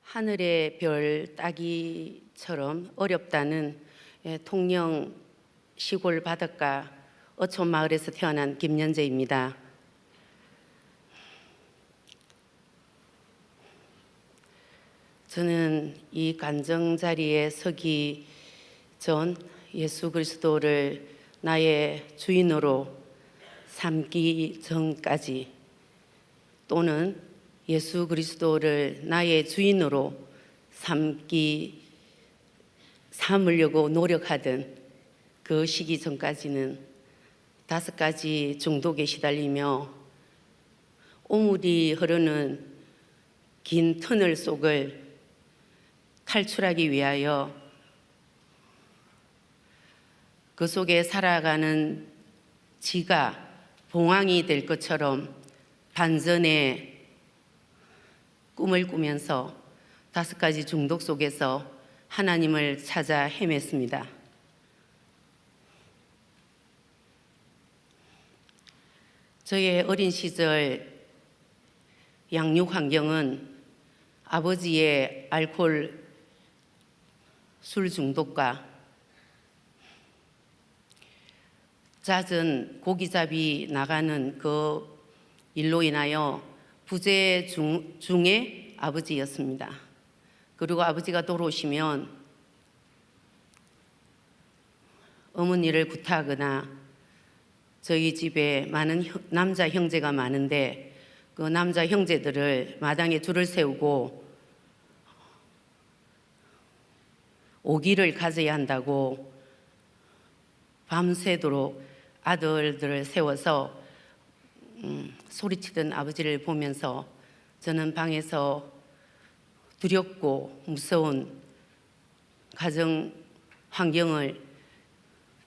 하늘의 별 따기처럼 어렵다는 통영 시골 바닷가 어촌 마을에서 태어난 김연재입니다. 저는 이 간증 자리에 서기 전 예수 그리스도를 나의 주인으로 삼기 전까지, 또는 예수 그리스도를 나의 주인으로 삼으려고 노력하던 그 시기 전까지는 5가지 중독에 시달리며 오물이 흐르는 긴 터널 속을 탈출하기 위하여 그 속에 살아가는 지가 봉황이 될 것처럼 반전의 꿈을 꾸면서 5가지 중독 속에서 하나님을 찾아 헤맸습니다. 저의 어린 시절 양육 환경은 아버지의 알코올 술 중독과 잦은 고기잡이 나가는 그 일로 인하여 부재 중의 아버지였습니다. 그리고 아버지가 돌아오시면 어머니를 구타하거나, 저희 집에 많은 남자 형제가 많은데 그 남자 형제들을 마당에 줄을 세우고 오기를 가져야 한다고 밤새도록 아들들을 세워서 소리치던 아버지를 보면서 저는 방에서 두렵고 무서운 가정 환경을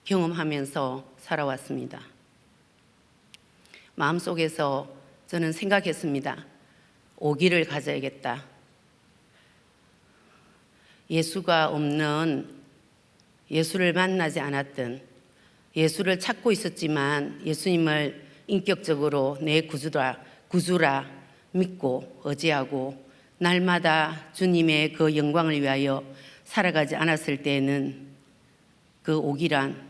경험하면서 살아왔습니다. 마음속에서 저는 생각했습니다. 오기를 가져야겠다. 예수가 없는, 예수를 만나지 않았던, 예수를 찾고 있었지만 예수님을 인격적으로 내 구주라 믿고 의지하고 날마다 주님의 그 영광을 위하여 살아가지 않았을 때에는 그 오기란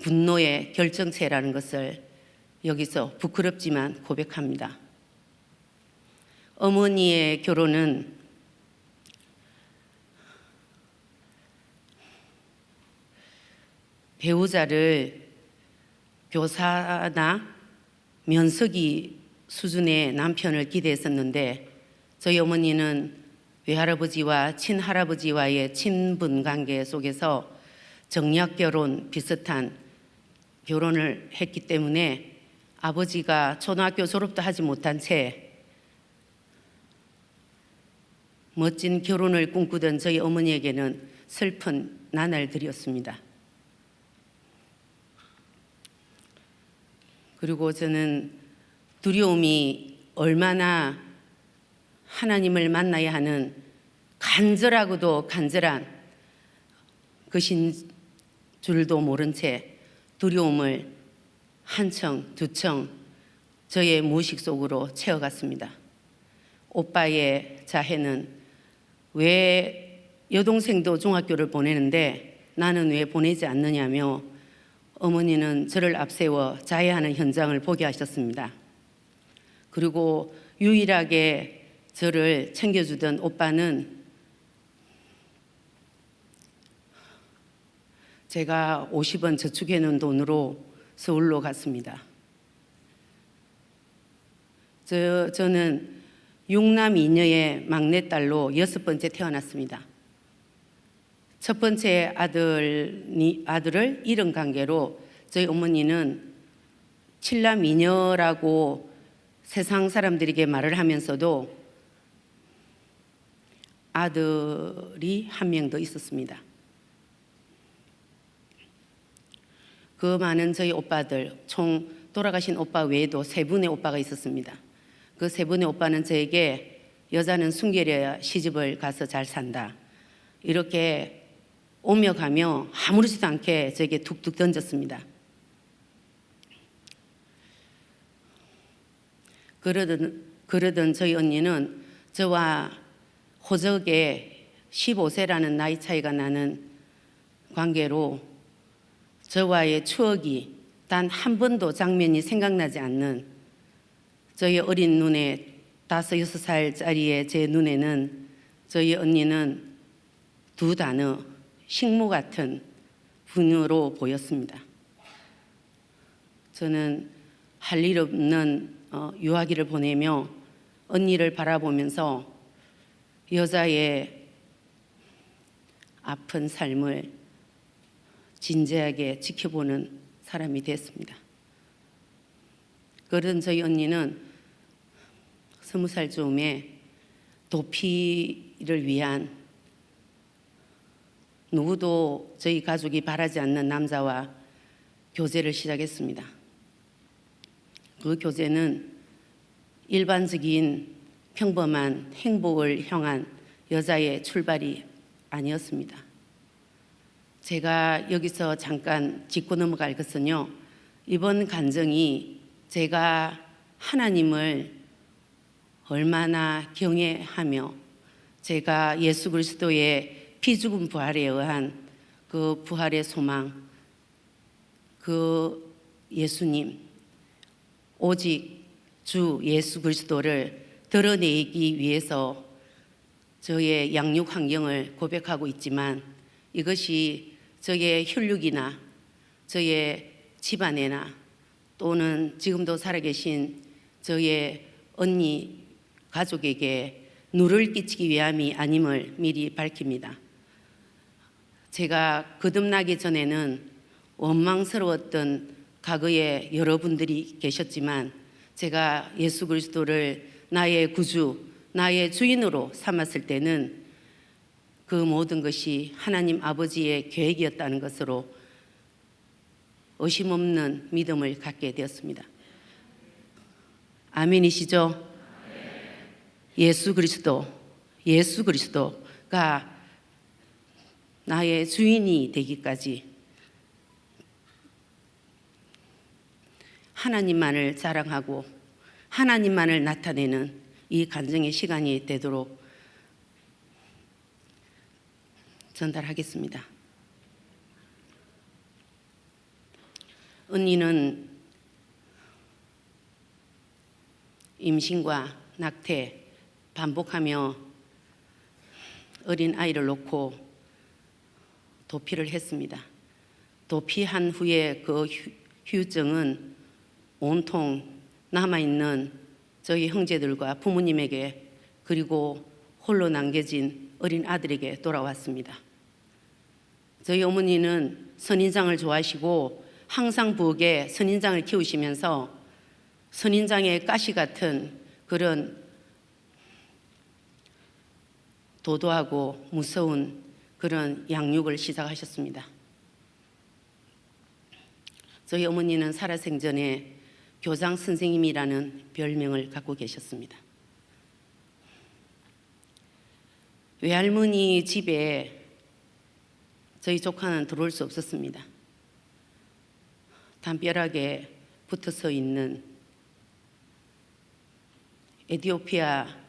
분노의 결정체라는 것을 여기서 부끄럽지만 고백합니다. 어머니의 결혼은 배우자를 교사나 면석이 수준의 남편을 기대했었는데, 저희 어머니는 외할아버지와 친할아버지와의 친분 관계 속에서 정략 결혼 비슷한 결혼을 했기 때문에 아버지가 초등학교 졸업도 하지 못한 채 멋진 결혼을 꿈꾸던 저희 어머니에게는 슬픈 나날들이었습니다. 그리고 저는 두려움이 얼마나 하나님을 만나야 하는 간절하고도 간절한 것인 줄도 모른 채 두려움을 한청 두청 저의 무의식 속으로 채워갔습니다. 오빠의 자해는 왜 여동생도 중학교를 보내는데 나는 왜 보내지 않느냐며 어머니는 저를 앞세워 자해하는 현장을 보게 하셨습니다. 그리고 유일하게 저를 챙겨주던 오빠는 제가 50원 저축해 놓은 돈으로 서울로 갔습니다. 저는 6남 2녀의 막내딸로 6번째 태어났습니다. 첫 번째 아들을 잃은 관계로 저희 어머니는 7남 2녀라고 세상 사람들에게 말을 하면서도 아들이 한 명 더 있었습니다. 그 많은 저희 오빠들, 총 돌아가신 오빠 외에도 3분의 오빠가 있었습니다. 그 3분의 오빠는 저에게 여자는 순결해야 시집을 가서 잘 산다, 이렇게 오며 가며 아무렇지도 않게 저에게 툭툭 던졌습니다. 그러던 저희 언니는 저와 호적에 15세라는 나이 차이가 나는 관계로 저와의 추억이 단 한 번도 장면이 생각나지 않는 저희 어린 눈에 5, 6살짜리의 제 눈에는 저희 언니는 두 단어 식무 같은 분으로 보였습니다. 저는 할 일 없는 유아기를 보내며 언니를 바라보면서 여자의 아픈 삶을 진지하게 지켜보는 사람이 됐습니다. 그런 저희 언니는 20살 즈음에 도피를 위한 누구도 저희 가족이 바라지 않는 남자와 교제를 시작했습니다. 그 교제는 일반적인 평범한 행복을 향한 여자의 출발이 아니었습니다. 제가 여기서 잠깐 짚고 넘어갈 것은요, 이번 간증이 제가 하나님을 얼마나 경외하며 제가 예수 그리스도의 피죽은 부활에 의한 그 부활의 소망, 그 예수님, 오직 주 예수 그리스도를 드러내기 위해서 저의 양육 환경을 고백하고 있지만 이것이 저의 혈육이나 저의 집안에나 또는 지금도 살아계신 저의 언니 가족에게 누를 끼치기 위함이 아님을 미리 밝힙니다. 제가 거듭나기 전에는 원망스러웠던 과거에 여러분들이 계셨지만 제가 예수 그리스도를 나의 구주, 나의 주인으로 삼았을 때는 그 모든 것이 하나님 아버지의 계획이었다는 것으로 의심 없는 믿음을 갖게 되었습니다. 아멘이시죠? 예수 그리스도가 나의 주인이 되기까지 하나님만을 자랑하고 하나님만을 나타내는 이 간증의 시간이 되도록 전달하겠습니다. 언니는 임신과 낙태 반복하며 어린 아이를 놓고 도피를 했습니다. 도피한 후에 그 후유증은 온통 남아있는 저희 형제들과 부모님에게 그리고 홀로 남겨진 어린 아들에게 돌아왔습니다. 저희 어머니는 선인장을 좋아하시고 항상 부엌에 선인장을 키우시면서 선인장의 가시 같은 그런 도도하고 무서운 그런 양육을 시작하셨습니다. 저희 어머니는 살아생전에 교장 선생님이라는 별명을 갖고 계셨습니다. 외할머니 집에 저희 조카는 들어올 수 없었습니다. 담벼락에 붙어서 있는 에티오피아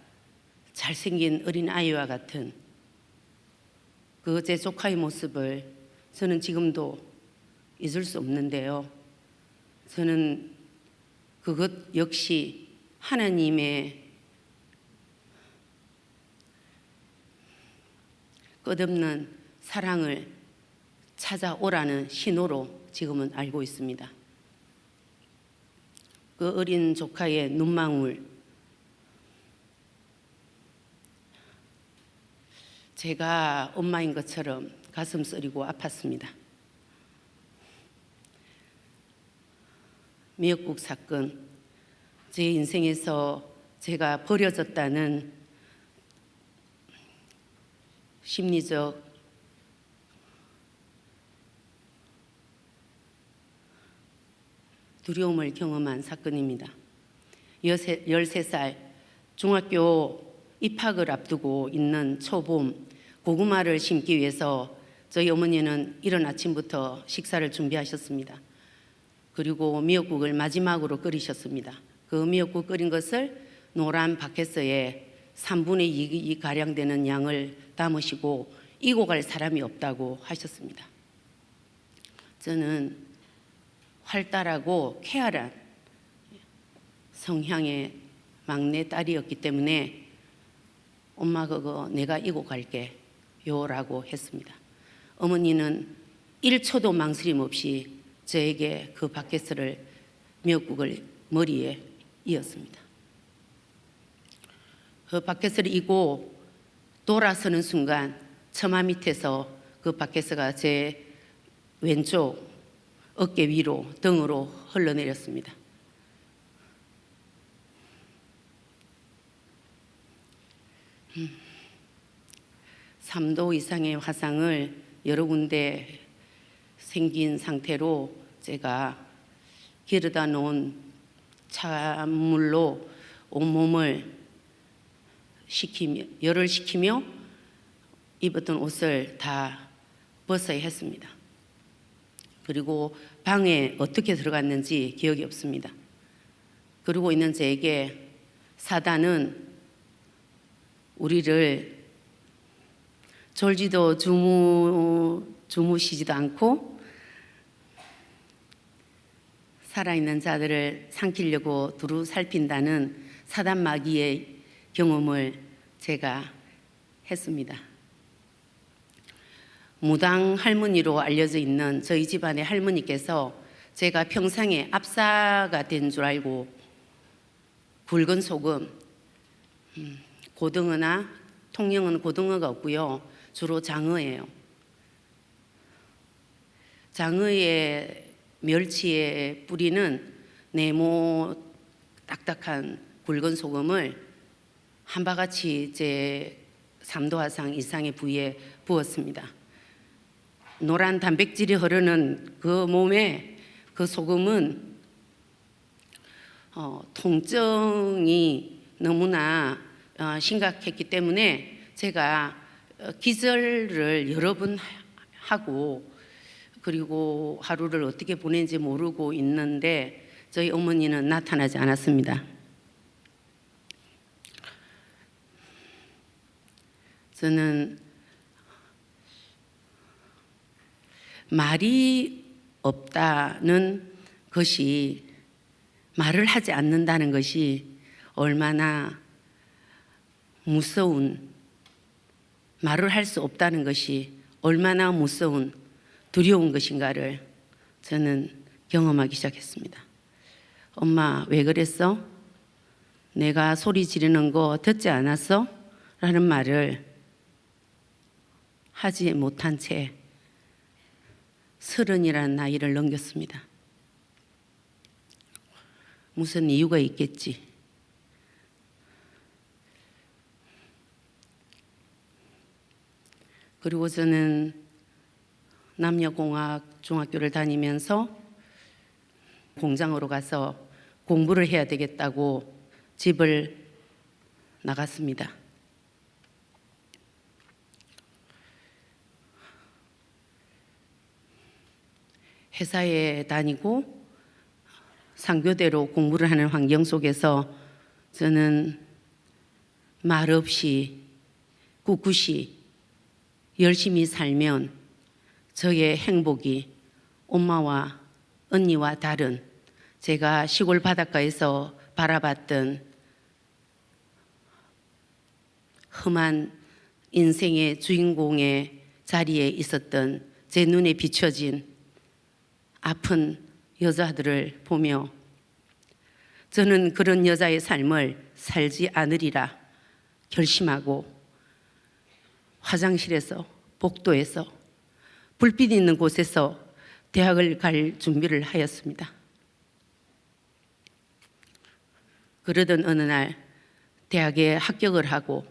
잘생긴 어린 아이와 같은 그 제 조카의 모습을 저는 지금도 잊을 수 없는데요. 저는 그것 역시 하나님의 끝없는 사랑을 찾아오라는 신호로 지금은 알고 있습니다. 그 어린 조카의 눈망울, 제가 엄마인 것처럼 가슴 쓰리고 아팠습니다. 미역국 사건, 제 인생에서 제가 버려졌다는 심리적 두려움을 경험한 사건입니다. 13살 중학교 입학을 앞두고 있는 초봄, 고구마를 심기 위해서 저희 어머니는 이른 아침부터 식사를 준비하셨습니다. 그리고 미역국을 마지막으로 끓이셨습니다. 그 미역국 끓인 것을 노란 바켓스에 3분의 2 가량 되는 양을 담으시고 이고 갈 사람이 없다고 하셨습니다. 저는 활달하고 쾌활한 성향의 막내 딸이었기 때문에 엄마 그거 내가 이고 갈게 요라고 했습니다. 어머니는 1초도 망설임 없이 저에게 그 바켓을 미역국을 머리에 이었습니다. 그 바켓을 이고 돌아서는 순간 처마 밑에서 그 바켓가 제 왼쪽 어깨 위로 등으로 흘러내렸습니다. 음. 3도 이상의 화상을 여러 군데 생긴 상태로 제가 기르다 놓은 찬물로 온몸을 열을 식히며 입었던 옷을 다 벗어야 했습니다. 그리고 방에 어떻게 들어갔는지 기억이 없습니다. 그러고 있는 저에게 사단은 우리를 졸지도 주무시지도 않고 살아있는 자들을 삼키려고 두루 살핀다는 사단 마귀의 경험을 제가 했습니다. 무당 할머니로 알려져 있는 저희 집안의 할머니께서 제가 평상에 압사가 된 줄 알고 굵은 소금, 고등어나 통영은 고등어가 없고요. 주로 장어예요. 장어의 멸치의 뿌리는 네모 딱딱한 굵은 소금을 한 바가지 제 3도 화상 이상의 부위에 부었습니다. 노란 단백질이 흐르는 그 몸에 그 소금은 통증이 너무나 심각했기 때문에 제가 기절을 여러 번 하고 그리고 하루를 어떻게 보낸지 모르고 있는데 저희 어머니는 나타나지 않았습니다. 저는 말이 없다는 것이, 말을 하지 않는다는 것이 얼마나 무서운, 말을 할 수 없다는 것이 얼마나 무서운 두려운 것인가를 저는 경험하기 시작했습니다. 엄마 왜 그랬어? 내가 소리 지르는 거 듣지 않았어? 라는 말을 하지 못한 채 30이라는 나이를 넘겼습니다. 무슨 이유가 있겠지. 그리고 저는 남녀공학 중학교를 다니면서 공장으로 가서 공부를 해야 되겠다고 집을 나갔습니다. 회사에 다니고 상교대로 공부를 하는 환경 속에서 저는 말없이 꿋꿋이 열심히 살면 저의 행복이 엄마와 언니와 다른, 제가 시골 바닷가에서 바라봤던 험한 인생의 주인공의 자리에 있었던 제 눈에 비춰진 아픈 여자들을 보며 저는 그런 여자의 삶을 살지 않으리라 결심하고 화장실에서, 복도에서, 불빛 있는 곳에서 대학을 갈 준비를 하였습니다. 그러던 어느 날 대학에 합격을 하고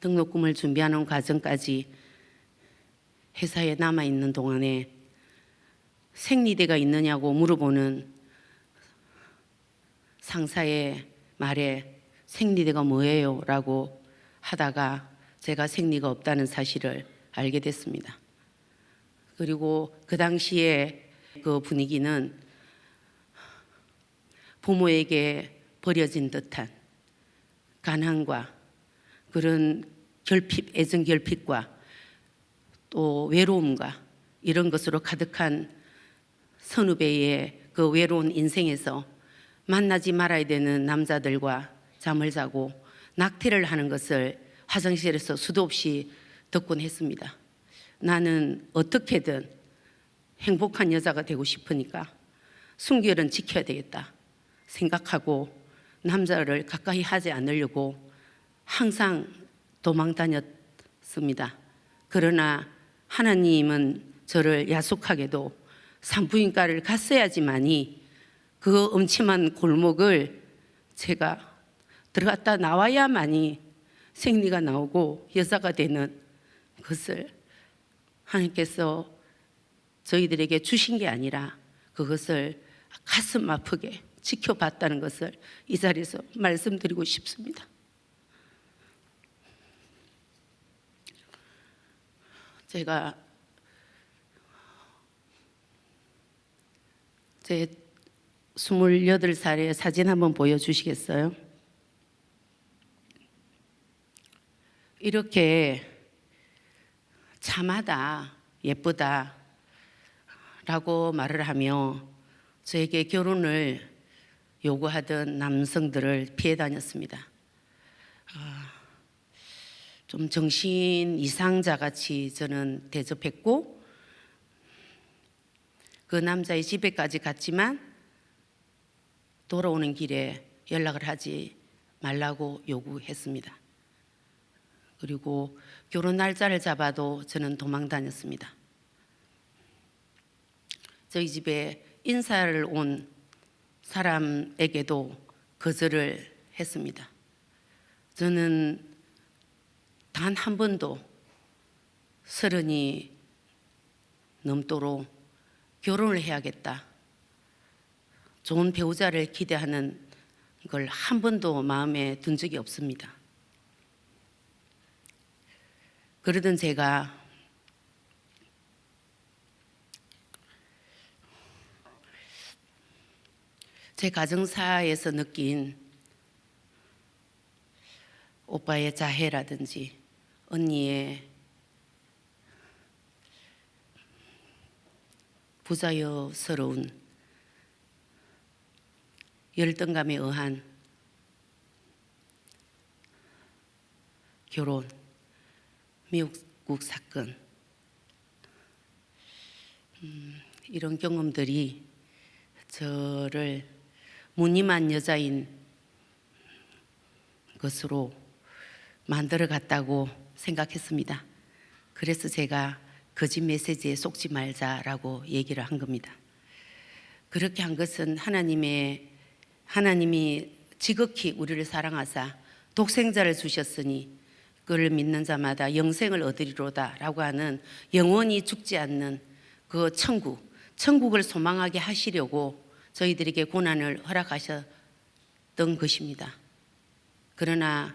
등록금을 준비하는 과정까지 회사에 남아있는 동안에 생리대가 있느냐고 물어보는 상사의 말에 생리대가 뭐예요? 라고 하다가 제가 생리가 없다는 사실을 알게 됐습니다. 그리고 그 당시에 그 분위기는 부모에게 버려진 듯한 가난과 그런 결핍, 애정 결핍과 또 외로움과 이런 것으로 가득한 선후배의 그 외로운 인생에서 만나지 말아야 되는 남자들과 잠을 자고 낙태를 하는 것을 화장실에서 수도 없이 듣곤 했습니다. 나는 어떻게든 행복한 여자가 되고 싶으니까 순결은 지켜야 되겠다 생각하고 남자를 가까이 하지 않으려고 항상 도망 다녔습니다. 그러나 하나님은 저를 야속하게도 산부인과를 갔어야지만이 그 음침한 골목을 제가 들어갔다 나와야만이 생리가 나오고 여자가 되는 것을 하나님께서 저희들에게 주신 게 아니라 그것을 가슴 아프게 지켜봤다는 것을 이 자리에서 말씀드리고 싶습니다. 제가 제 28살의 사진 한번 보여주시겠어요? 이렇게 참하다, 예쁘다 라고 말을 하며 저에게 결혼을 요구하던 남성들을 피해 다녔습니다. 좀 정신 이상자 같이 저는 대접했고 그 남자의 집에까지 갔지만 돌아오는 길에 연락을 하지 말라고 요구했습니다. 그리고 결혼 날짜를 잡아도 저는 도망 다녔습니다. 저희 집에 인사를 온 사람에게도 거절을 했습니다. 저는 단 한 번도 30이 넘도록 결혼을 해야겠다, 좋은 배우자를 기대하는 걸 한 번도 마음에 든 적이 없습니다. 그러던 제가 제 가정사에서 느낀 오빠의 자해라든지 언니의 부자여스러운 열등감에 의한 결혼, 미국 사건, 이런 경험들이 저를 무늬만 여자인 것으로 만들어 갔다고 생각했습니다. 그래서 제가 거짓 메시지에 속지 말자라고 얘기를 한 겁니다. 그렇게 한 것은 하나님이 지극히 우리를 사랑하사 독생자를 주셨으니 그를 믿는 자마다 영생을 얻으리로다 라고 하는 영원히 죽지 않는 그 천국을 소망하게 하시려고 저희들에게 고난을 허락하셨던 것입니다. 그러나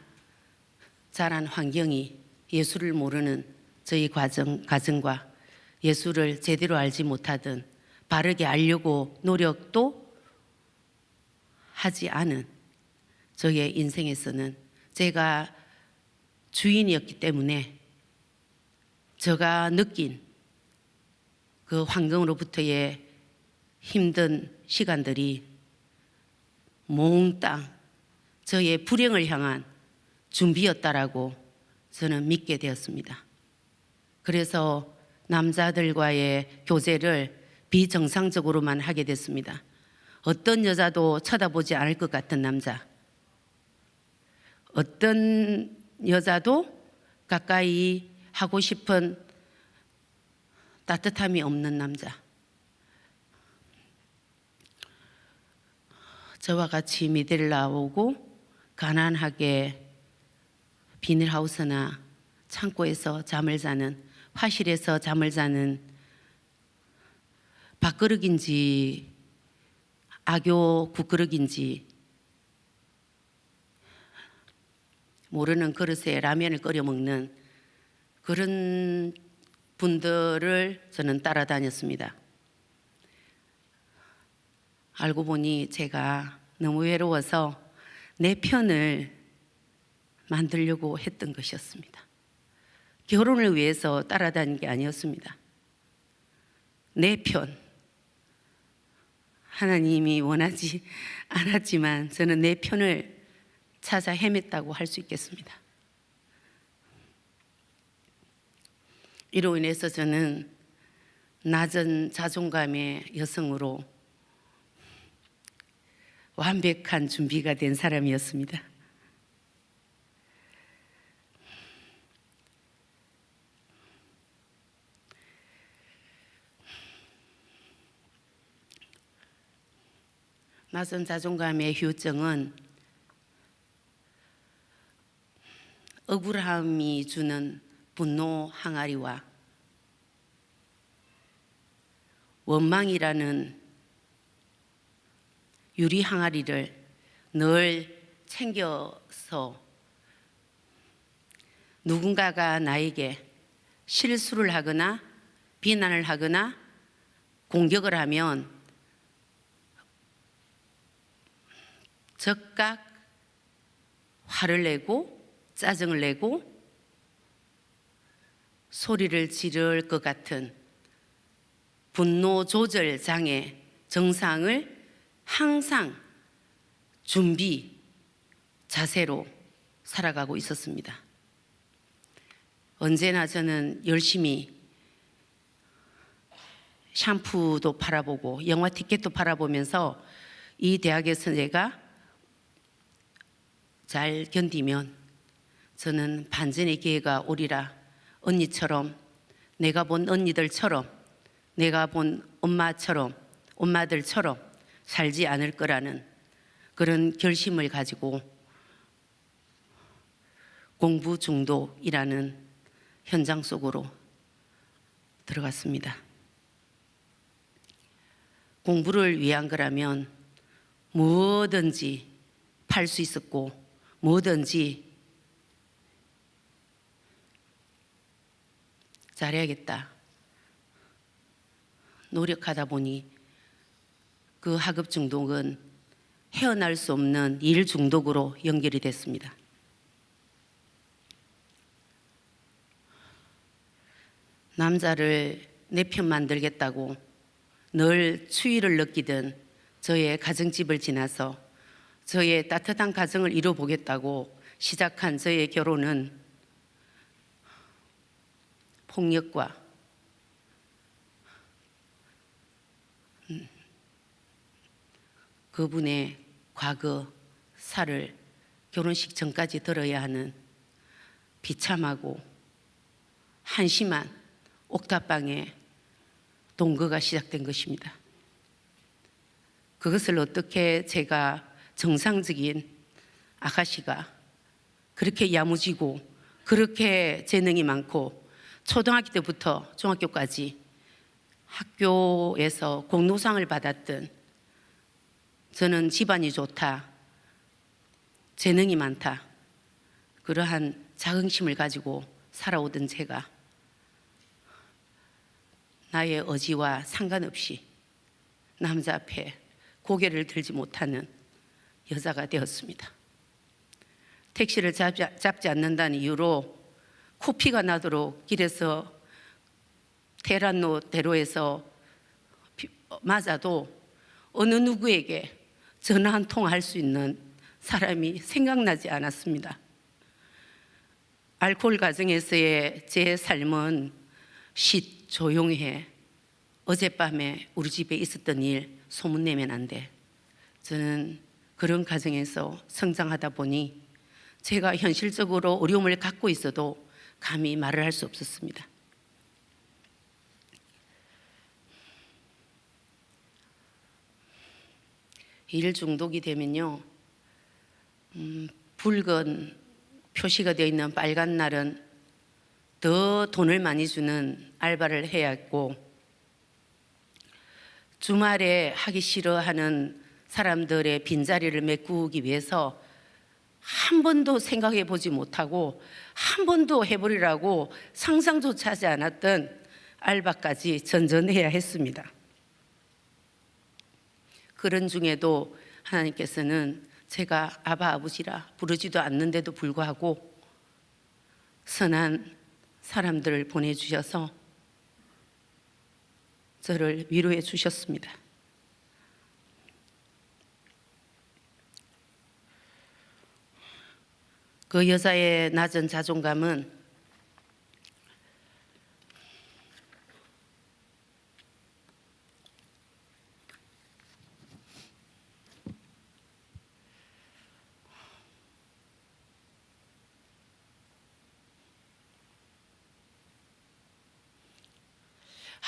자란 환경이 예수를 모르는 저희 가정과 예수를 제대로 알지 못하던 바르게 알려고 노력도 하지 않은 저의 인생에서는 제가 주인이었기 때문에 제가 느낀 그 환경으로부터의 힘든 시간들이 몽땅 저의 불행을 향한 준비였다라고 저는 믿게 되었습니다. 그래서 남자들과의 교제를 비정상적으로만 하게 됐습니다. 어떤 여자도 쳐다보지 않을 것 같은 남자, 어떤 여자도 가까이 하고 싶은 따뜻함이 없는 남자, 저와 같이 미대를 나오고 가난하게 비닐하우스나 창고에서 잠을 자는, 화실에서 잠을 자는, 밥그릇인지 악교 국그릇인지 모르는 그릇에 라면을 끓여 먹는 그런 분들을 저는 따라다녔습니다. 알고 보니 제가 너무 외로워서 내 편을 만들려고 했던 것이었습니다. 결혼을 위해서 따라다닌 게 아니었습니다. 내 편. 하나님이 원하지 않았지만 저는 내 편을 찾아 헤맸다고 할 수 있겠습니다. 이로 인해서 저는 낮은 자존감의 여성으로 완벽한 준비가 된 사람이었습니다. 낮은 자존감의 효정은 억울함이 주는 분노 항아리와 원망이라는 유리 항아리를 늘 챙겨서 누군가가 나에게 실수를 하거나 비난을 하거나 공격을 하면 즉각 화를 내고 짜증을 내고 소리를 지를 것 같은 분노 조절 장애 증상을 항상 준비 자세로 살아가고 있었습니다. 언제나 저는 열심히 샴푸도 팔아보고 영화 티켓도 팔아보면서 이 대학에서 내가 잘 견디면 저는 반전의 기회가 오리라. 언니처럼, 내가 본 언니들처럼, 내가 본 엄마들처럼 살지 않을 거라는 그런 결심을 가지고 공부 중독이라는 현장 속으로 들어갔습니다. 공부를 위한 거라면 뭐든지 팔 수 있었고 뭐든지 잘해야겠다. 노력하다 보니 그 학업 중독은 헤어날 수 없는 일 중독으로 연결이 됐습니다. 남자를 내 편 만들겠다고 늘 추위를 느끼던 저의 가정집을 지나서 저의 따뜻한 가정을 이뤄보겠다고 시작한 저의 결혼은 폭력과 그분의 과거 살을 결혼식 전까지 들어야 하는 비참하고 한심한 옥탑방의 동거가 시작된 것입니다. 그것을 어떻게 제가 정상적인 아가씨가 그렇게 야무지고 그렇게 재능이 많고 초등학교 때부터 중학교까지 학교에서 공로상을 받았던 저는 집안이 좋다, 재능이 많다, 그러한 자긍심을 가지고 살아오던 제가 나의 의지와 상관없이 남자 앞에 고개를 들지 못하는 여자가 되었습니다. 택시를 잡지 않는다는 이유로 코피가 나도록 길에서 테란노 대로에서 맞아도 어느 누구에게 전화 한 통 할 수 있는 사람이 생각나지 않았습니다. 알코올 가정에서의 제 삶은 조용해. 어젯밤에 우리 집에 있었던 일 소문내면 안 돼. 저는 그런 가정에서 성장하다 보니 제가 현실적으로 어려움을 갖고 있어도 감히 말을 할 수 없었습니다. 일 중독이 되면요, 붉은 표시가 되어 있는 빨간 날은 더 돈을 많이 주는 알바를 해야 했고, 주말에 하기 싫어하는 사람들의 빈자리를 메꾸기 위해서 한 번도 생각해 보지 못하고 한 번도 해보리라고 상상조차 하지 않았던 알바까지 전전해야 했습니다. 그런 중에도 하나님께서는 제가 아바 아버지라 부르지도 않는데도 불구하고 선한 사람들을 보내주셔서 저를 위로해 주셨습니다. 그 여자의 낮은 자존감은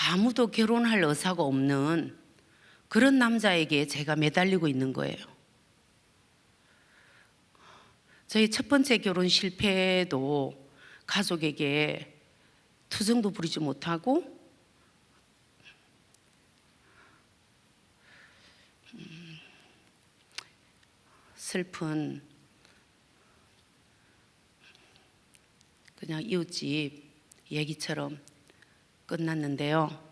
아무도 결혼할 의사가 없는 그런 남자에게 제가 매달리고 있는 거예요. 저희 첫 번째 결혼 실패도 가족에게 투정도 부리지 못하고 슬픈 그냥 이웃집 얘기처럼 끝났는데요.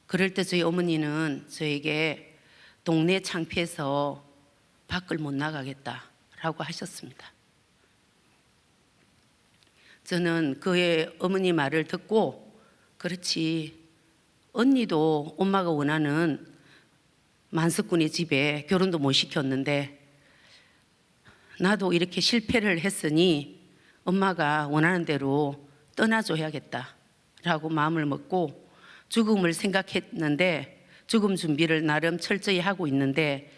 그럴 때 저희 어머니는 저에게 동네 창피해서 밖을 못 나가겠다라고 하셨습니다. 저는 그의 어머니 말을 듣고 그렇지, 언니도 엄마가 원하는 만석군의 집에 결혼도 못 시켰는데 나도 이렇게 실패를 했으니 엄마가 원하는 대로 떠나줘야겠다라고 마음을 먹고 죽음을 생각했는데 죽음 준비를 나름 철저히 하고 있는데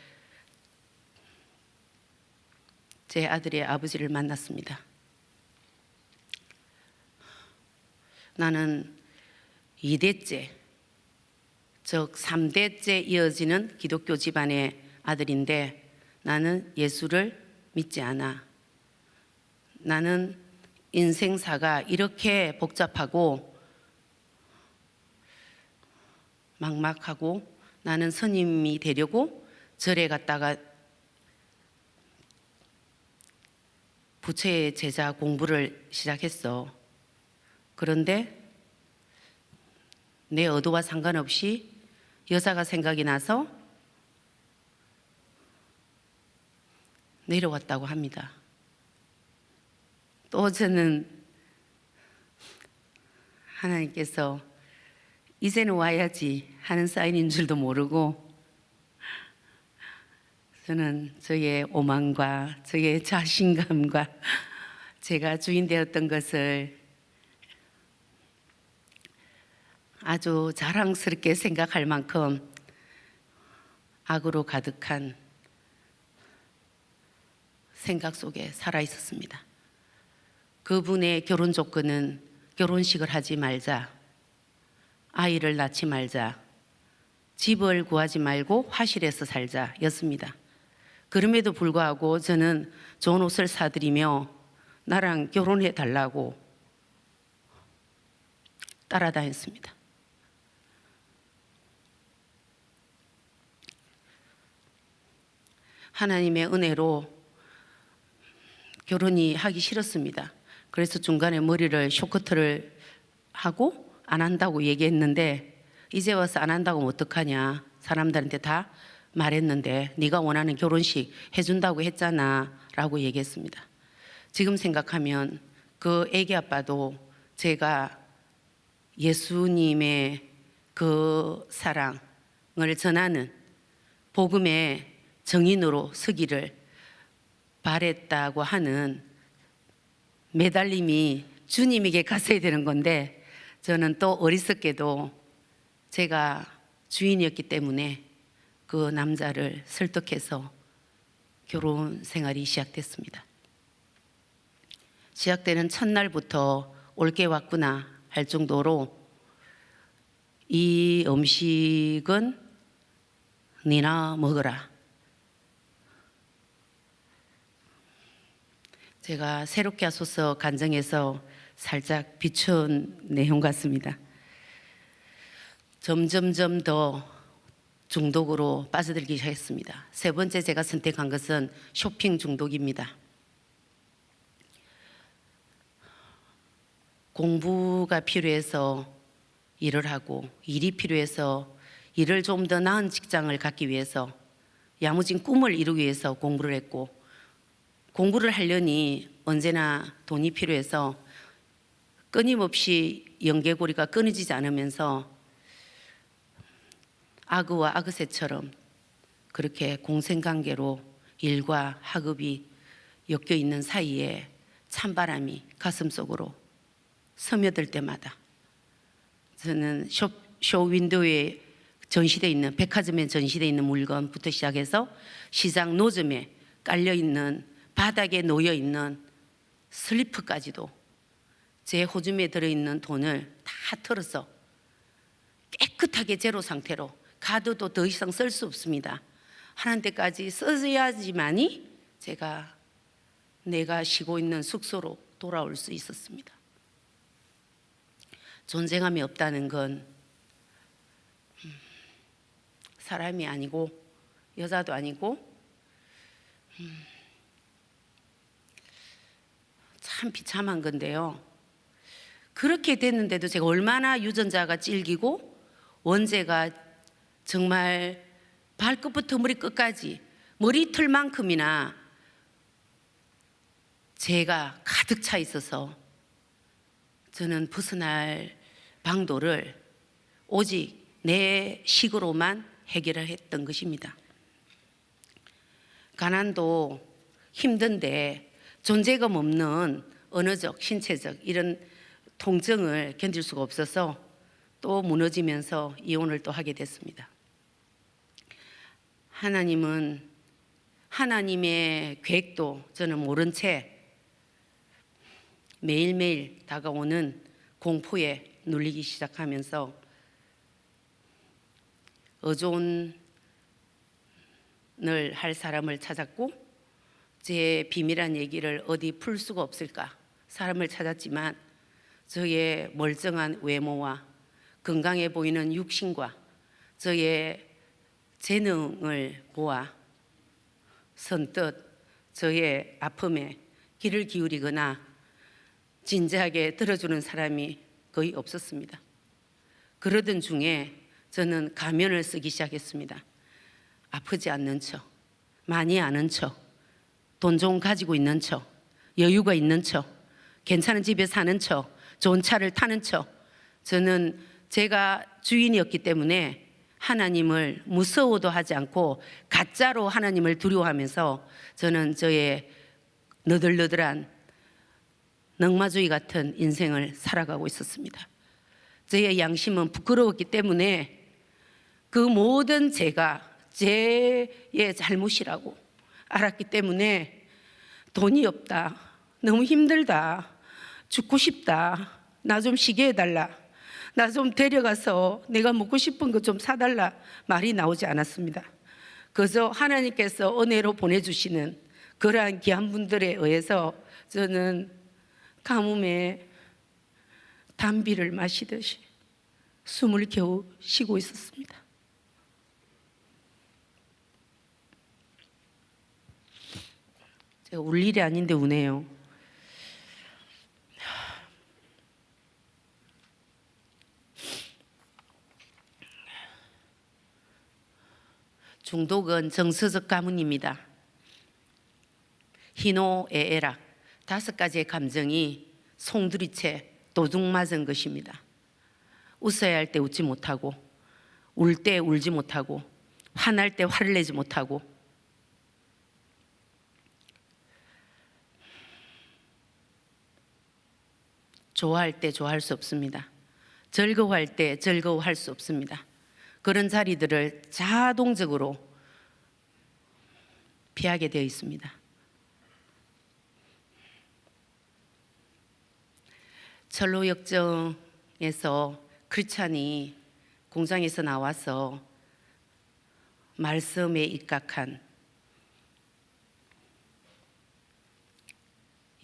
제 아들의 아버지를 만났습니다. 나는 2대째, 즉 3대째 이어지는 기독교 집안의 아들인데 나는 예수를 믿지 않아. 나는 인생사가 이렇게 복잡하고 막막하고 나는 스님이 되려고 절에 갔다가 부처의 제자 공부를 시작했어. 그런데 내 의도와 상관없이 여자가 생각이 나서 내려왔다고 합니다. 또 저는 하나님께서 이제는 와야지 하는 사인인 줄도 모르고 저는 저의 오만과 저의 자신감과 제가 주인 되었던 것을 아주 자랑스럽게 생각할 만큼 악으로 가득한 생각 속에 살아 있었습니다. 그분의 결혼 조건은 결혼식을 하지 말자, 아이를 낳지 말자, 집을 구하지 말고 화실에서 살자 였습니다. 그럼에도 불구하고 저는 좋은 옷을 사드리며 나랑 결혼해 달라고 따라다녔습니다. 하나님의 은혜로 결혼이 하기 싫었습니다. 그래서 중간에 머리를 쇼커트를 하고 안 한다고 얘기했는데 이제 와서 안 한다고 하면 어떡하냐, 사람들한테 다 말했는데 네가 원하는 결혼식 해준다고 했잖아 라고 얘기했습니다. 지금 생각하면 그 애기 아빠도 제가 예수님의 그 사랑을 전하는 복음의 정인으로 서기를 바랬다고 하는 매달림이 주님에게 갔어야 되는 건데 저는 또 어리석게도 제가 주인이었기 때문에 그 남자를 설득해서 결혼 생활이 시작됐습니다. 시작되는 첫날부터 올게 왔구나 할 정도로 이 음식은 니나 먹어라. 제가 새롭게 하소서 간증에서 살짝 비춘 내용 같습니다. 점점점 더 중독으로 빠져들기 시작했습니다. 세 번째 제가 선택한 것은 쇼핑 중독입니다. 공부가 필요해서 일을 하고 일이 필요해서 일을 좀 더 나은 직장을 갖기 위해서 야무진 꿈을 이루기 위해서 공부를 했고, 공부를 하려니 언제나 돈이 필요해서 끊임없이 연계고리가 끊어지지 않으면서 아그와 아그새처럼 그렇게 공생관계로 일과 학업이 엮여 있는 사이에 찬바람이 가슴속으로 스며들 때마다 저는 쇼 윈도우에 전시되어 있는, 백화점에 전시되어 있는 물건부터 시작해서 시장 노점에 깔려 있는, 바닥에 놓여 있는 슬리퍼까지도 제 호주머니에 들어있는 돈을 다 털어서 깨끗하게 제로 상태로, 카드도 더 이상 쓸 수 없습니다 하는 데까지 써야지만이 내가 쉬고 있는 숙소로 돌아올 수 있었습니다. 존재감이 없다는 건 사람이 아니고 여자도 아니고 참 비참한 건데요. 그렇게 됐는데도 제가 얼마나 유전자가 질기고 원죄가 정말 발끝부터 머리끝까지 머리털만큼이나 죄가 가득 차 있어서 저는 벗어날 방도를 오직 내 식으로만 해결을 했던 것입니다. 가난도 힘든데 존재감 없는 언어적, 신체적 이런 통증을 견딜 수가 없어서 또 무너지면서 이혼을 또 하게 됐습니다. 하나님은, 하나님의 계획도 저는 모른 채 매일매일 다가오는 공포에 눌리기 시작하면서 의존을 할 사람을 찾았고, 제 비밀한 얘기를 어디 풀 수가 없을까 사람을 찾았지만 저의 멀쩡한 외모와 건강해 보이는 육신과 저의 재능을 보아 선뜻 저의 아픔에 귀를 기울이거나 진지하게 들어주는 사람이 거의 없었습니다. 그러던 중에 저는 가면을 쓰기 시작했습니다. 아프지 않는 척, 많이 아는 척, 돈 좀 가지고 있는 척, 여유가 있는 척, 괜찮은 집에 사는 척, 좋은 차를 타는 척. 저는 제가 주인이었기 때문에 하나님을 무서워도 하지 않고 가짜로 하나님을 두려워하면서 저는 저의 너덜너덜한 넝마주의 같은 인생을 살아가고 있었습니다. 저의 양심은 부끄러웠기 때문에 그 모든 죄가 제 잘못이라고 알았기 때문에 돈이 없다, 너무 힘들다, 죽고 싶다, 나 좀 쉬게 해달라, 나 좀 데려가서 내가 먹고 싶은 거 좀 사달라 말이 나오지 않았습니다. 그저 하나님께서 은혜로 보내주시는 그러한 귀한 분들에 의해서 저는 가뭄에 담비를 마시듯이 숨을 겨우 쉬고 있었습니다. 제가 울 일이 아닌데 우네요. 중독은 정서적 가문입니다. 희노애애락 5가지의 감정이 송두리째 도둑맞은 것입니다. 웃어야 할 때 웃지 못하고, 울 때 울지 못하고, 화날 때 화를 내지 못하고, 좋아할 때 좋아할 수 없습니다. 즐거워할 때 즐거워할 수 없습니다. 그런 자리들을 자동적으로 피하게 되어 있습니다. 철로 역정에서 크리스찬이 공장에서 나와서 말씀에 입각한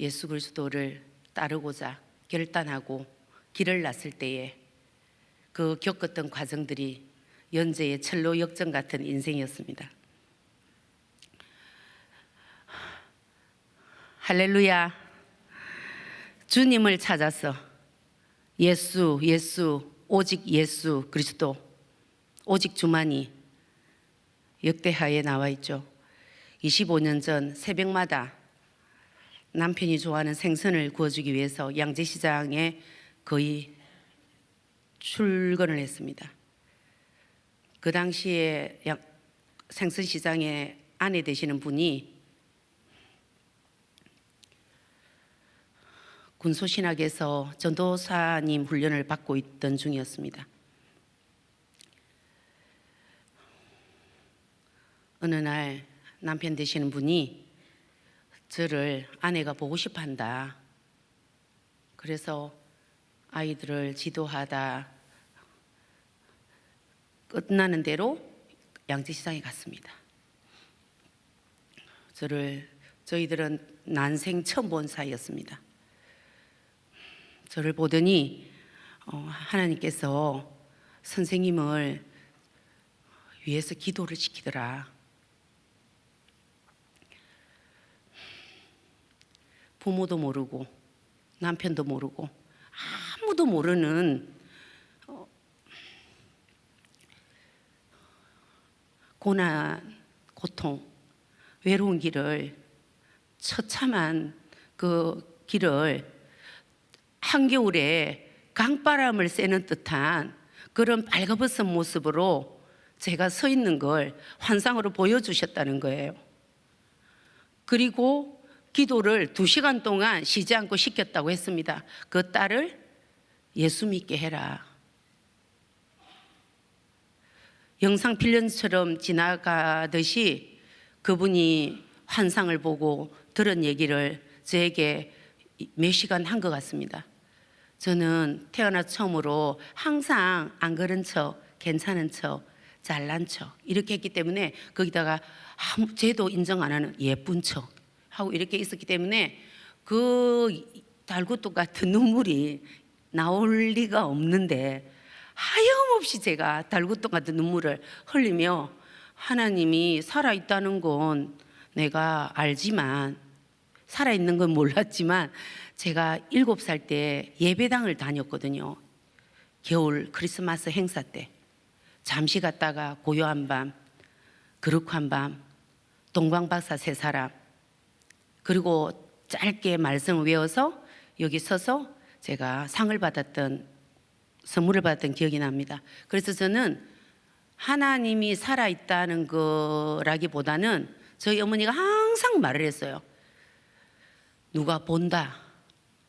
예수 그리스도를 따르고자 결단하고 길을 났을 때에 그 겪었던 과정들이 연재의 철로 역정 같은 인생이었습니다. 할렐루야. 주님을 찾아서 예수, 예수, 오직 예수 그리스도, 오직 주만이 역대하에 나와 있죠. 25년 전 새벽마다 남편이 좋아하는 생선을 구워주기 위해서 양재시장에 거의 출근을 했습니다. 그 당시에 생선시장의 아내 되시는 분이 군소신학에서 전도사님 훈련을 받고 있던 중이었습니다. 어느 날 남편 되시는 분이 저를 아내가 보고 싶어 한다. 그래서 아이들을 지도하다 끝나는 대로 양재시장에 갔습니다. 저희들은 난생 처음 본 사이였습니다. 저를 보더니 하나님께서 선생님을 위해서 기도를 시키더라. 부모도 모르고 남편도 모르고 아무도 모르는 고난, 고통, 외로운 길을 처참한 그 길을 한겨울에 강바람을 쐬는 듯한 그런 발가벗은 모습으로 제가 서 있는 걸 환상으로 보여주셨다는 거예요. 그리고 기도를 2시간 동안 쉬지 않고 시켰다고 했습니다. 그 딸을 예수 믿게 해라. 영상 필름처럼 지나가듯이 그분이 환상을 보고 들은 얘기를 저에게 몇 시간 한 것 같습니다. 저는 태어나 처음으로 항상 안 그런 척, 괜찮은 척, 잘난 척 이렇게 했기 때문에 거기다가 쟤도 인정 안 하는 예쁜 척 하고 이렇게 있었기 때문에 그 달구뚝 같은 눈물이 나올 리가 없는데 하염없이 제가 달구뚝 같은 눈물을 흘리며 하나님이 살아있다는 건 내가 알지만 살아있는 건 몰랐지만 제가 7살 때 예배당을 다녔거든요. 겨울 크리스마스 행사 때 잠시 갔다가 고요한 밤, 거룩한 밤, 동방박사 3사람 그리고 짧게 말씀을 외워서 여기 서서 제가 상을 받았던 선물을 받았던 기억이 납니다. 그래서 저는 하나님이 살아있다는 거라기보다는 저희 어머니가 항상 말을 했어요. 누가 본다.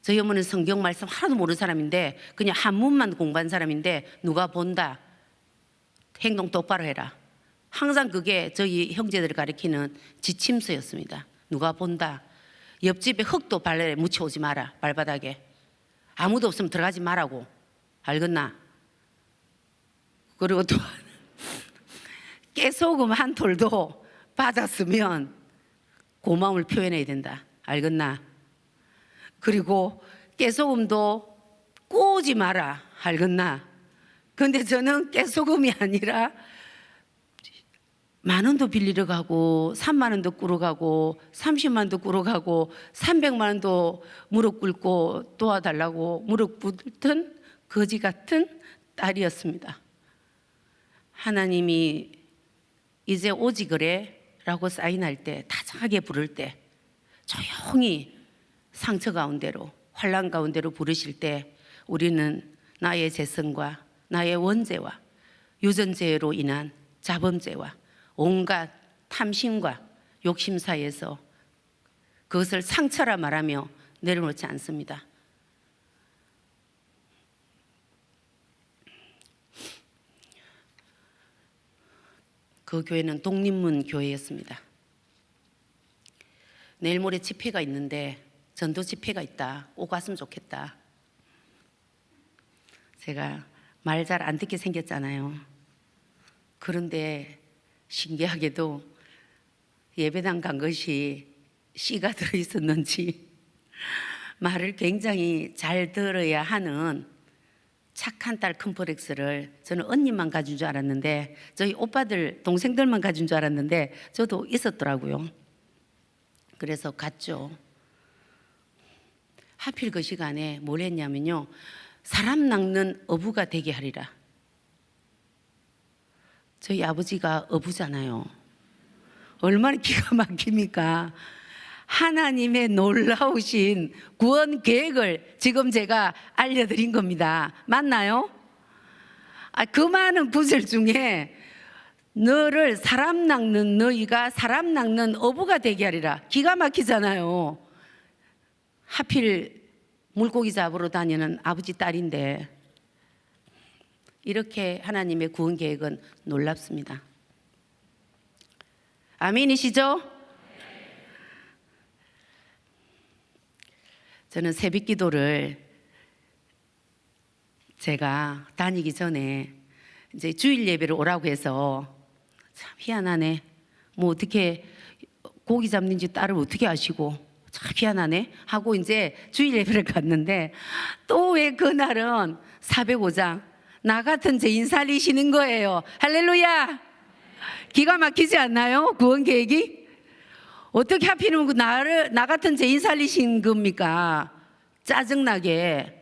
저희 어머니는 성경 말씀 하나도 모르는 사람인데 그냥 한문만 공부한 사람인데 누가 본다. 행동 똑바로 해라. 항상 그게 저희 형제들을 가리키는 지침서였습니다. 누가 본다. 옆집에 흙도 발에 묻혀오지 마라. 발바닥에. 아무도 없으면 들어가지 말라고. 알겠나? 그리고 또 깨소금 한 톨도 받았으면 고마움을 표현해야 된다. 알겠나? 그리고 깨소금도 꼬우지 마라. 알겠나? 근데 저는 깨소금이 아니라 10,000원도 빌리러 가고 30,000원도 꾸러 가고 30만원도 꾸러 가고 300만원도 무릎 꿇고 도와달라고 무릎 꿇던 거지 같은 딸이었습니다. 하나님이 이제 오지 그래 라고 사인할 때 다정하게 부를 때 조용히 상처 가운데로 환난 가운데로 부르실 때 우리는 나의 재성과 나의 원죄와 유전죄로 인한 자범죄와 온갖 탐심과 욕심 사이에서 그것을 상처라 말하며 내려놓지 않습니다. 그 교회는 독립문 교회였습니다. 내일 모레 집회가 있는데 전도 집회가 있다. 오고 왔으면 좋겠다. 제가 말 잘 안 듣게 생겼잖아요. 그런데 신기하게도 예배당 간 것이 씨가 들어있었는지 말을 굉장히 잘 들어야 하는 착한 딸 컴플렉스를 저는 언니만 가진 줄 알았는데 저희 오빠들 동생들만 가진 줄 알았는데 저도 있었더라고요. 그래서 갔죠. 하필 그 시간에 뭘 했냐면요, 사람 낚는 어부가 되게 하리라. 저희 아버지가 어부잖아요. 얼마나 기가 막힙니까? 하나님의 놀라우신 구원 계획을 지금 제가 알려드린 겁니다. 맞나요? 그 많은 구절 중에 너를 사람 낚는 너희가 사람 낚는 어부가 되게 하리라. 기가 막히잖아요. 하필 물고기 잡으러 다니는 아버지 딸인데 이렇게 하나님의 구원 계획은 놀랍습니다. 아멘이시죠? 저는 새벽 기도를 제가 다니기 전에 이제 주일 예배를 오라고 해서 참 희한하네. 뭐 어떻게 고기 잡는지 딸을 어떻게 아시고 참 희한하네 하고 이제 주일 예배를 갔는데 또 왜 그날은 405장 나 같은 죄인 살리시는 거예요. 할렐루야. 기가 막히지 않나요? 구원 계획이 어떻게 하필이면 나 같은 죄인 살리신 겁니까? 짜증나게.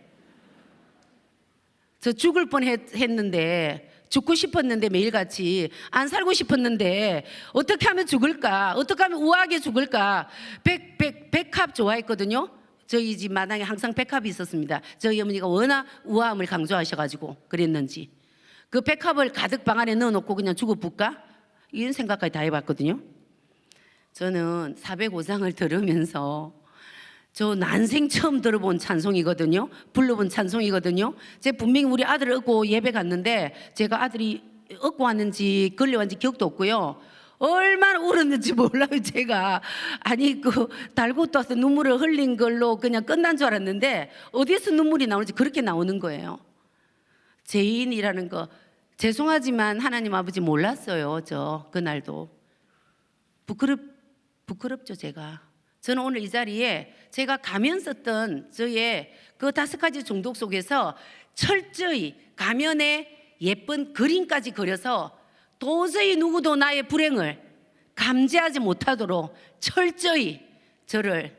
저 죽을 뻔했는데 죽고 싶었는데 매일같이 안 살고 싶었는데 어떻게 하면 죽을까? 어떻게 하면 우아하게 죽을까? 백합 좋아했거든요. 저희 집 마당에 항상 백합이 있었습니다. 저희 어머니가 워낙 우아함을 강조하셔가지고 그랬는지 그 백합을 가득 방 안에 넣어놓고 그냥 죽어볼까? 이런 생각까지 다 해봤거든요. 저는 405장을 들으면서 저 난생 처음 들어본 찬송이거든요. 불러본 찬송이거든요. 제가 분명히 우리 아들을 얻고 예배 갔는데 제가 아들이 얻고 왔는지 걸려왔는지 기억도 없고요. 얼마나 울었는지 몰라요. 제가 아니 그 달고 떠서 눈물을 흘린 걸로 그냥 끝난 줄 알았는데 어디서 눈물이 나오는지 그렇게 나오는 거예요. 죄인이라는 거 죄송하지만 하나님 아버지 몰랐어요. 저 그날도 부끄럽죠. 제가 저는 오늘 이 자리에 제가 가면 썼던 저의 그 5가지 중독 속에서 철저히 가면에 예쁜 그림까지 그려서 도저히 누구도 나의 불행을 감지하지 못하도록 철저히 저를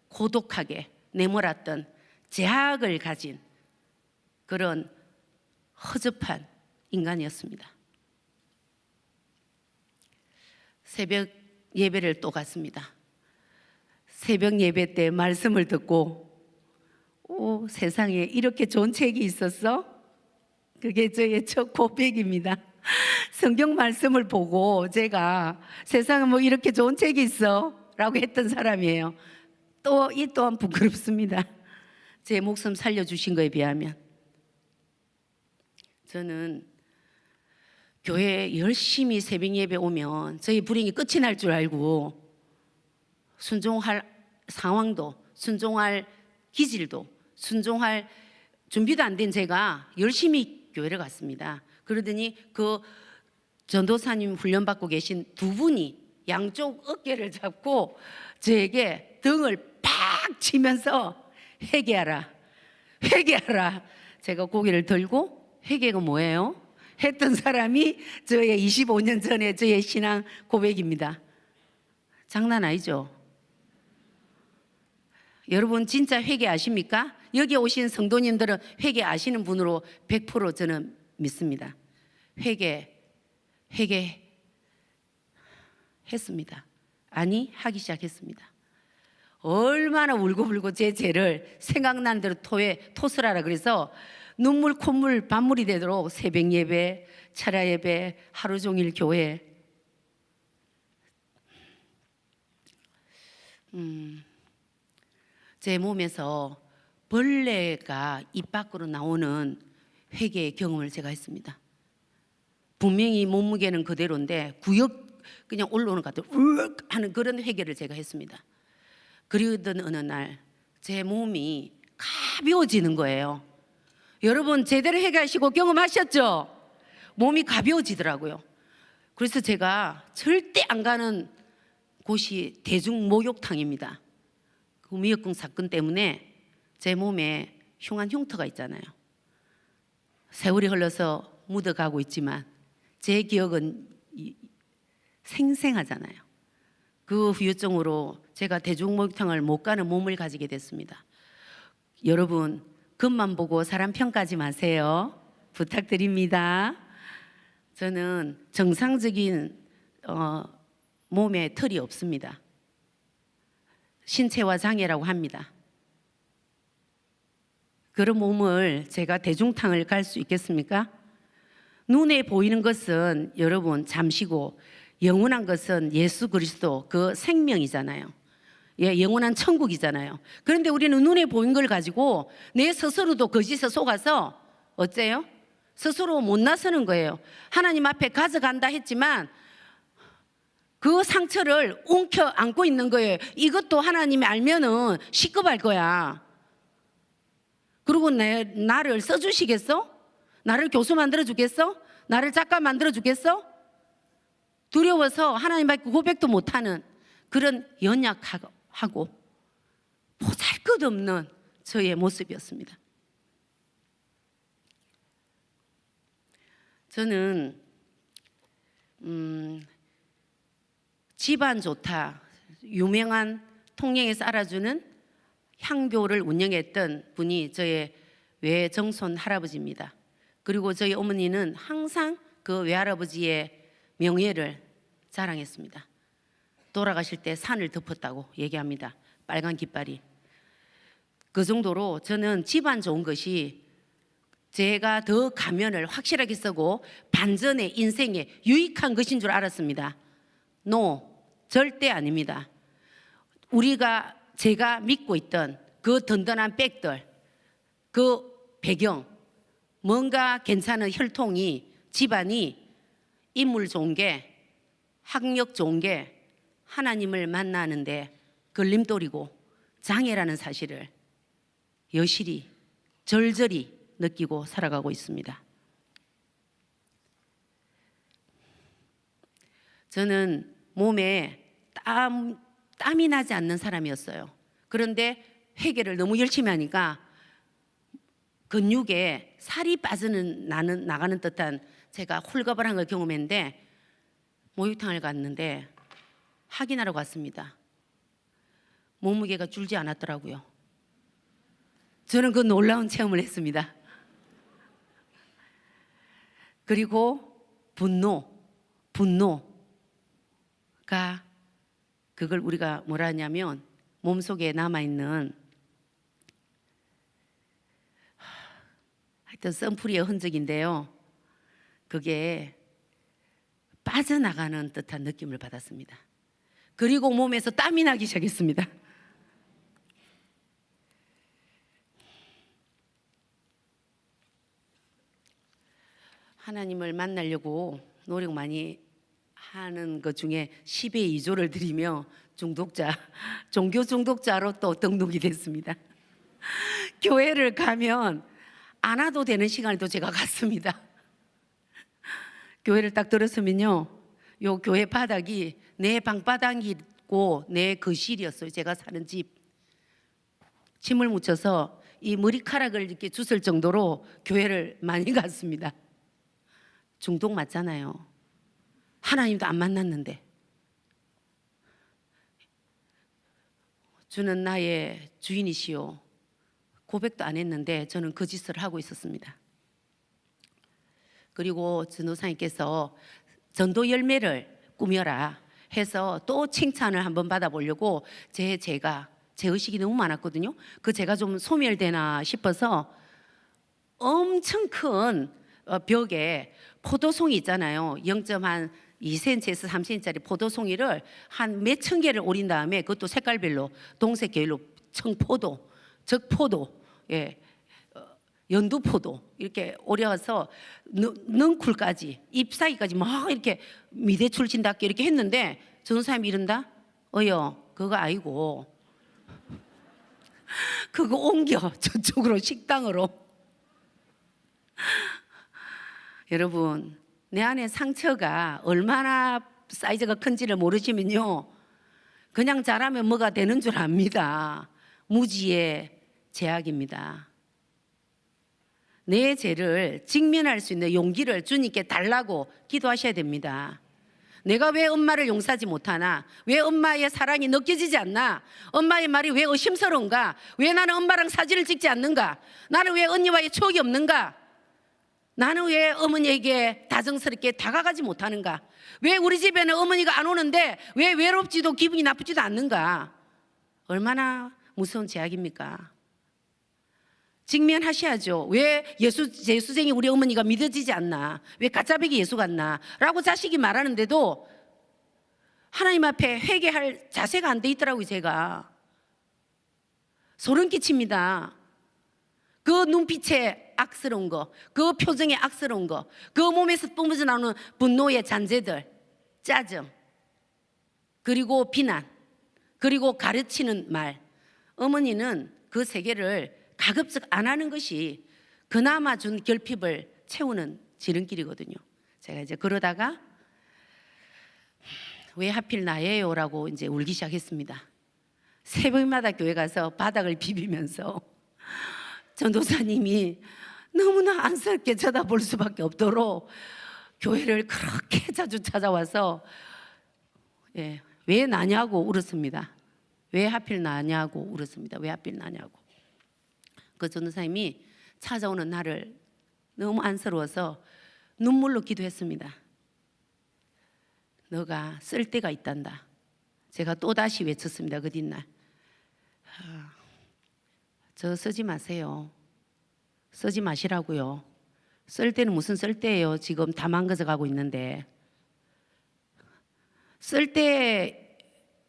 고독하게 내몰았던 제약을 가진 그런 허접한 인간이었습니다. 새벽 예배를 또 갔습니다. 새벽 예배 때 말씀을 듣고 세상에 이렇게 좋은 책이 있었어? 그게 저의 첫 고백입니다. 성경 말씀을 보고 제가 세상에 뭐 이렇게 좋은 책이 있어? 라고 했던 사람이에요. 이 또한 부끄럽습니다. 제 목숨 살려주신 거에 비하면. 저는 교회에 열심히 새벽 예배 오면 저희 불행이 끝이 날 줄 알고 순종할 상황도 순종할 기질도 순종할 준비도 안 된 제가 열심히 교회를 갔습니다. 그러더니 그 전도사님 훈련받고 계신 두 분이 양쪽 어깨를 잡고 저에게 등을 팍 치면서 회개하라 회개하라. 제가 고개를 들고 회개가 뭐예요? 했던 사람이 저의 25년 전에 저의 신앙 고백입니다. 장난 아니죠? 여러분 진짜 회개 아십니까? 여기 오신 성도님들은 회개 아시는 분으로 100% 저는 믿습니다. 회개 했습니다. 아니 하기 시작했습니다. 얼마나 울고불고 제 죄를 생각난 대로 토설하라 그래서 눈물 콧물 밤물이 되도록 새벽 예배, 철야 예배, 하루 종일 교회. 제 몸에서 벌레가 입 밖으로 나오는 회개의 경험을 제가 했습니다. 분명히 몸무게는 그대로인데 구역 그냥 올라오는 것 같아요. 으악 하는 그런 회개를 제가 했습니다. 그러던 어느 날 제 몸이 가벼워지는 거예요. 여러분 제대로 회개하시고 경험하셨죠? 몸이 가벼워지더라고요. 그래서 제가 절대 안 가는 곳이 대중목욕탕입니다. 그 미역국 사건 때문에 제 몸에 흉한 흉터가 있잖아요. 세월이 흘러서 묻어가고 있지만 제 기억은 생생하잖아요. 그 후유증으로 제가 대중목욕탕을 못 가는 몸을 가지게 됐습니다. 여러분 겉만 보고 사람 평가하지 마세요. 부탁드립니다. 저는 정상적인 몸에 털이 없습니다. 신체화 장애라고 합니다. 그런 몸을 제가 대중탕을 갈 수 있겠습니까? 눈에 보이는 것은 여러분 잠시고 영원한 것은 예수 그리스도 그 생명이잖아요. 예, 영원한 천국이잖아요. 그런데 우리는 눈에 보이는 걸 가지고 내 스스로도 거짓에 속아서 어째요? 스스로 못 나서는 거예요. 하나님 앞에 가져간다 했지만 그 상처를 웅켜 안고 있는 거예요. 이것도 하나님이 알면은 시급할 거야. 그리고 나를 써주시겠어? 나를 교수 만들어 주겠어? 나를 작가 만들어 주겠어? 두려워서 하나님 밖에 고백도 못하는 그런 연약하고 보잘것없는 저의 모습이었습니다. 저는 집안 좋다 유명한 통영에서 알아주는 향교를 운영했던 분이 저의 외정손 할아버지입니다. 그리고 저희 어머니는 항상 그 외할아버지의 명예를 자랑했습니다. 돌아가실 때 산을 덮었다고 얘기합니다. 빨간 깃발이. 그 정도로 저는 집안 좋은 것이 제가 더 가면을 확실하게 쓰고 반전의 인생에 유익한 것인 줄 알았습니다. 절대 아닙니다. 제가 믿고 있던 그 든든한 백들, 그 배경, 뭔가 괜찮은 혈통이, 집안이 인물 좋은 게, 학력 좋은 게 하나님을 만나는데 걸림돌이고 장애라는 사실을 여실히 절절히 느끼고 살아가고 있습니다. 저는 몸에 땀이 나지 않는 사람이었어요. 그런데 회개를 너무 열심히 하니까 근육에 살이 나가는 듯한 제가 홀가분한 걸 경험했는데 목욕탕을 갔는데 확인하러 갔습니다. 몸무게가 줄지 않았더라고요. 저는 그 놀라운 체험을 했습니다. 그리고 분노가 그걸 우리가 뭐라 하냐면 몸속에 남아있는 하여튼 선풀이의 흔적인데요. 그게 빠져나가는 듯한 느낌을 받았습니다. 그리고 몸에서 땀이 나기 시작했습니다. 하나님을 만나려고 노력 많이 하는 것 중에 10의 2조를 드리며 종교 중독자로 또 등록이 됐습니다. 교회를 가면 안 와도 되는 시간을 또 제가 갔습니다. 교회를 딱 들었으면요, 요 교회 바닥이 내 방바닥이고 내 거실이었어요. 제가 사는 집. 침을 묻혀서 이 머리카락을 이렇게 주술 정도로 교회를 많이 갔습니다. 중독 맞잖아요. 하나님도 안 만났는데. 주는 나의 주인이시오. 고백도 안 했는데 저는 그 짓을 하고 있었습니다. 그리고 전도사님께서 전도 열매를 꾸며라 해서 또 칭찬을 한번 받아보려고 제 의식이 너무 많았거든요. 제가 좀 소멸되나 싶어서 엄청 큰 벽에 포도송이 있잖아요. 0.2cm에서 3cm짜리 포도송이를 한 몇천 개를 오린 다음에 그것도 색깔별로 동색 계열로 청포도, 적포도, 연두포도 이렇게 오려서 넝쿨까지 잎사귀까지 막 이렇게 미대출 진답게 이렇게 했는데 전도사님이 이른다? 그거 아니고 그거 옮겨 저쪽으로 식당으로. 여러분, 내 안에 상처가 얼마나 사이즈가 큰지를 모르시면요, 그냥 자라면 뭐가 되는 줄 압니다. 무지의 제약입니다. 내 죄를 직면할 수 있는 용기를 주님께 달라고 기도하셔야 됩니다. 내가 왜 엄마를 용서하지 못하나? 왜 엄마의 사랑이 느껴지지 않나? 엄마의 말이 왜 의심스러운가? 왜 나는 엄마랑 사진을 찍지 않는가? 나는 왜 언니와의 추억이 없는가? 나는 왜 어머니에게 다정스럽게 다가가지 못하는가? 왜 우리 집에는 어머니가 안 오는데 왜 외롭지도 기분이 나쁘지도 않는가? 얼마나 무서운 제약입니까? 직면하셔야죠. 왜 예수쟁이 우리 어머니가 믿어지지 않나? 왜 가짜배기 예수 같나? 라고 자식이 말하는데도 하나님 앞에 회개할 자세가 안 돼 있더라고요. 제가 소름 끼칩니다. 그 눈빛에 악스러운 거, 그 표정에 악스러운 거, 그 몸에서 뿜어져 나오는 분노의 잔재들, 짜증, 그리고 비난, 그리고 가르치는 말. 어머니는 그 세계를 가급적 안 하는 것이 그나마 준 결핍을 채우는 지름길이거든요. 제가 이제 그러다가 왜 하필 나예요? 라고 이제 울기 시작했습니다. 새벽마다 교회 가서 바닥을 비비면서 전도사님이 너무나 안쓰럽게 쳐다볼 수밖에 없도록 교회를 그렇게 자주 찾아와서 왜 나냐고 울었습니다. 왜 하필 나냐고 울었습니다. 왜 하필 나냐고. 그 전도사님이 찾아오는 날을 너무 안쓰러워서 눈물로 기도했습니다. 너가 쓸 데가 있단다. 제가 또다시 외쳤습니다. 그 뒷날. 저 쓰지 마세요. 쓰지 마시라고요. 쓸 때는 무슨 쓸 때예요. 지금 다 망가져 가고 있는데. 쓸 때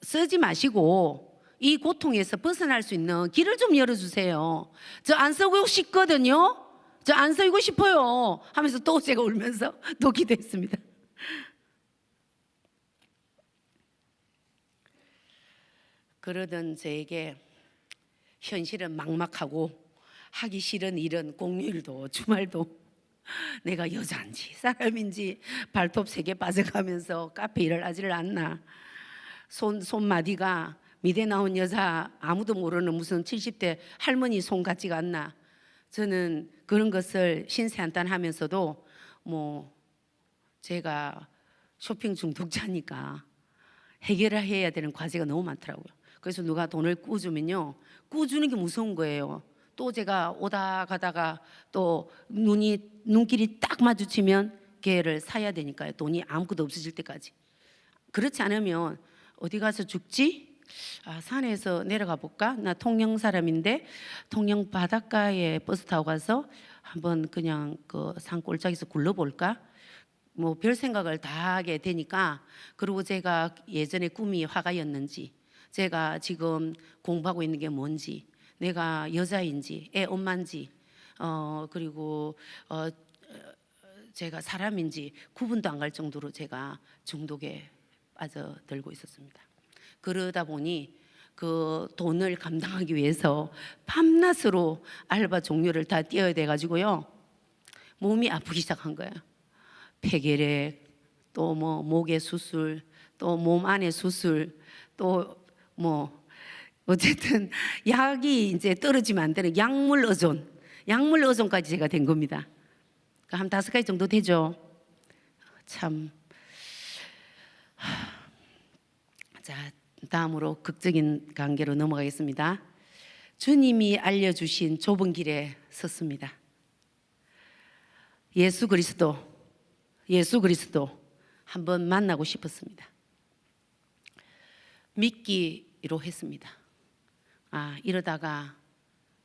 쓰지 마시고 이 고통에서 벗어날 수 있는 길을 좀 열어주세요. 저 안 쓰고 싶거든요. 저 안 쓰고 싶어요. 하면서 또 제가 울면서 또 기도했습니다. 그러던 저에게 현실은 막막하고 하기 싫은 일은 공휴일도 주말도 내가 여자인지 사람인지 발톱 3개 빠져가면서 카페 일을 하지를 않나. 손마디가 미대 나온 여자 아무도 모르는 무슨 70대 할머니 손 같지가 않나. 저는 그런 것을 신세한탄하면서도 제가 쇼핑 중독자니까 해결해야 되는 과제가 너무 많더라고요. 그래서 누가 돈을 꾸주면요, 꾸주는 게 무서운 거예요. 또 제가 오다 가다가 또 눈길이 딱 마주치면 걔를 사야 되니까요. 돈이 아무것도 없어질 때까지. 그렇지 않으면 어디 가서 죽지? 산에서 내려가 볼까? 나 통영 사람인데 통영 바닷가에 버스 타고 가서 한번 그냥 그 산 골짜기에서 굴러볼까? 별 생각을 다 하게 되니까. 그리고 제가 예전에 꿈이 화가였는지, 제가 지금 공부하고 있는 게 뭔지, 내가 여자인지 애 엄마인지 그리고 제가 사람인지 구분도 안 갈 정도로 제가 중독에 빠져들고 있었습니다. 그러다 보니 그 돈을 감당하기 위해서 밤낮으로 알바 종류를 다 뛰어야 돼가지고요, 몸이 아프기 시작한 거예요. 폐결핵, 또 목의 수술, 또 몸 안의 수술, 또 어쨌든 약이 이제 떨어지면 안 되는 약물 의존까지 제가 된 겁니다. 한 5가지 정도 되죠. 참. 자, 다음으로 극적인 관계로 넘어가겠습니다. 주님이 알려주신 좁은 길에 섰습니다. 예수 그리스도 한번 만나고 싶었습니다. 믿기로 했습니다. 이러다가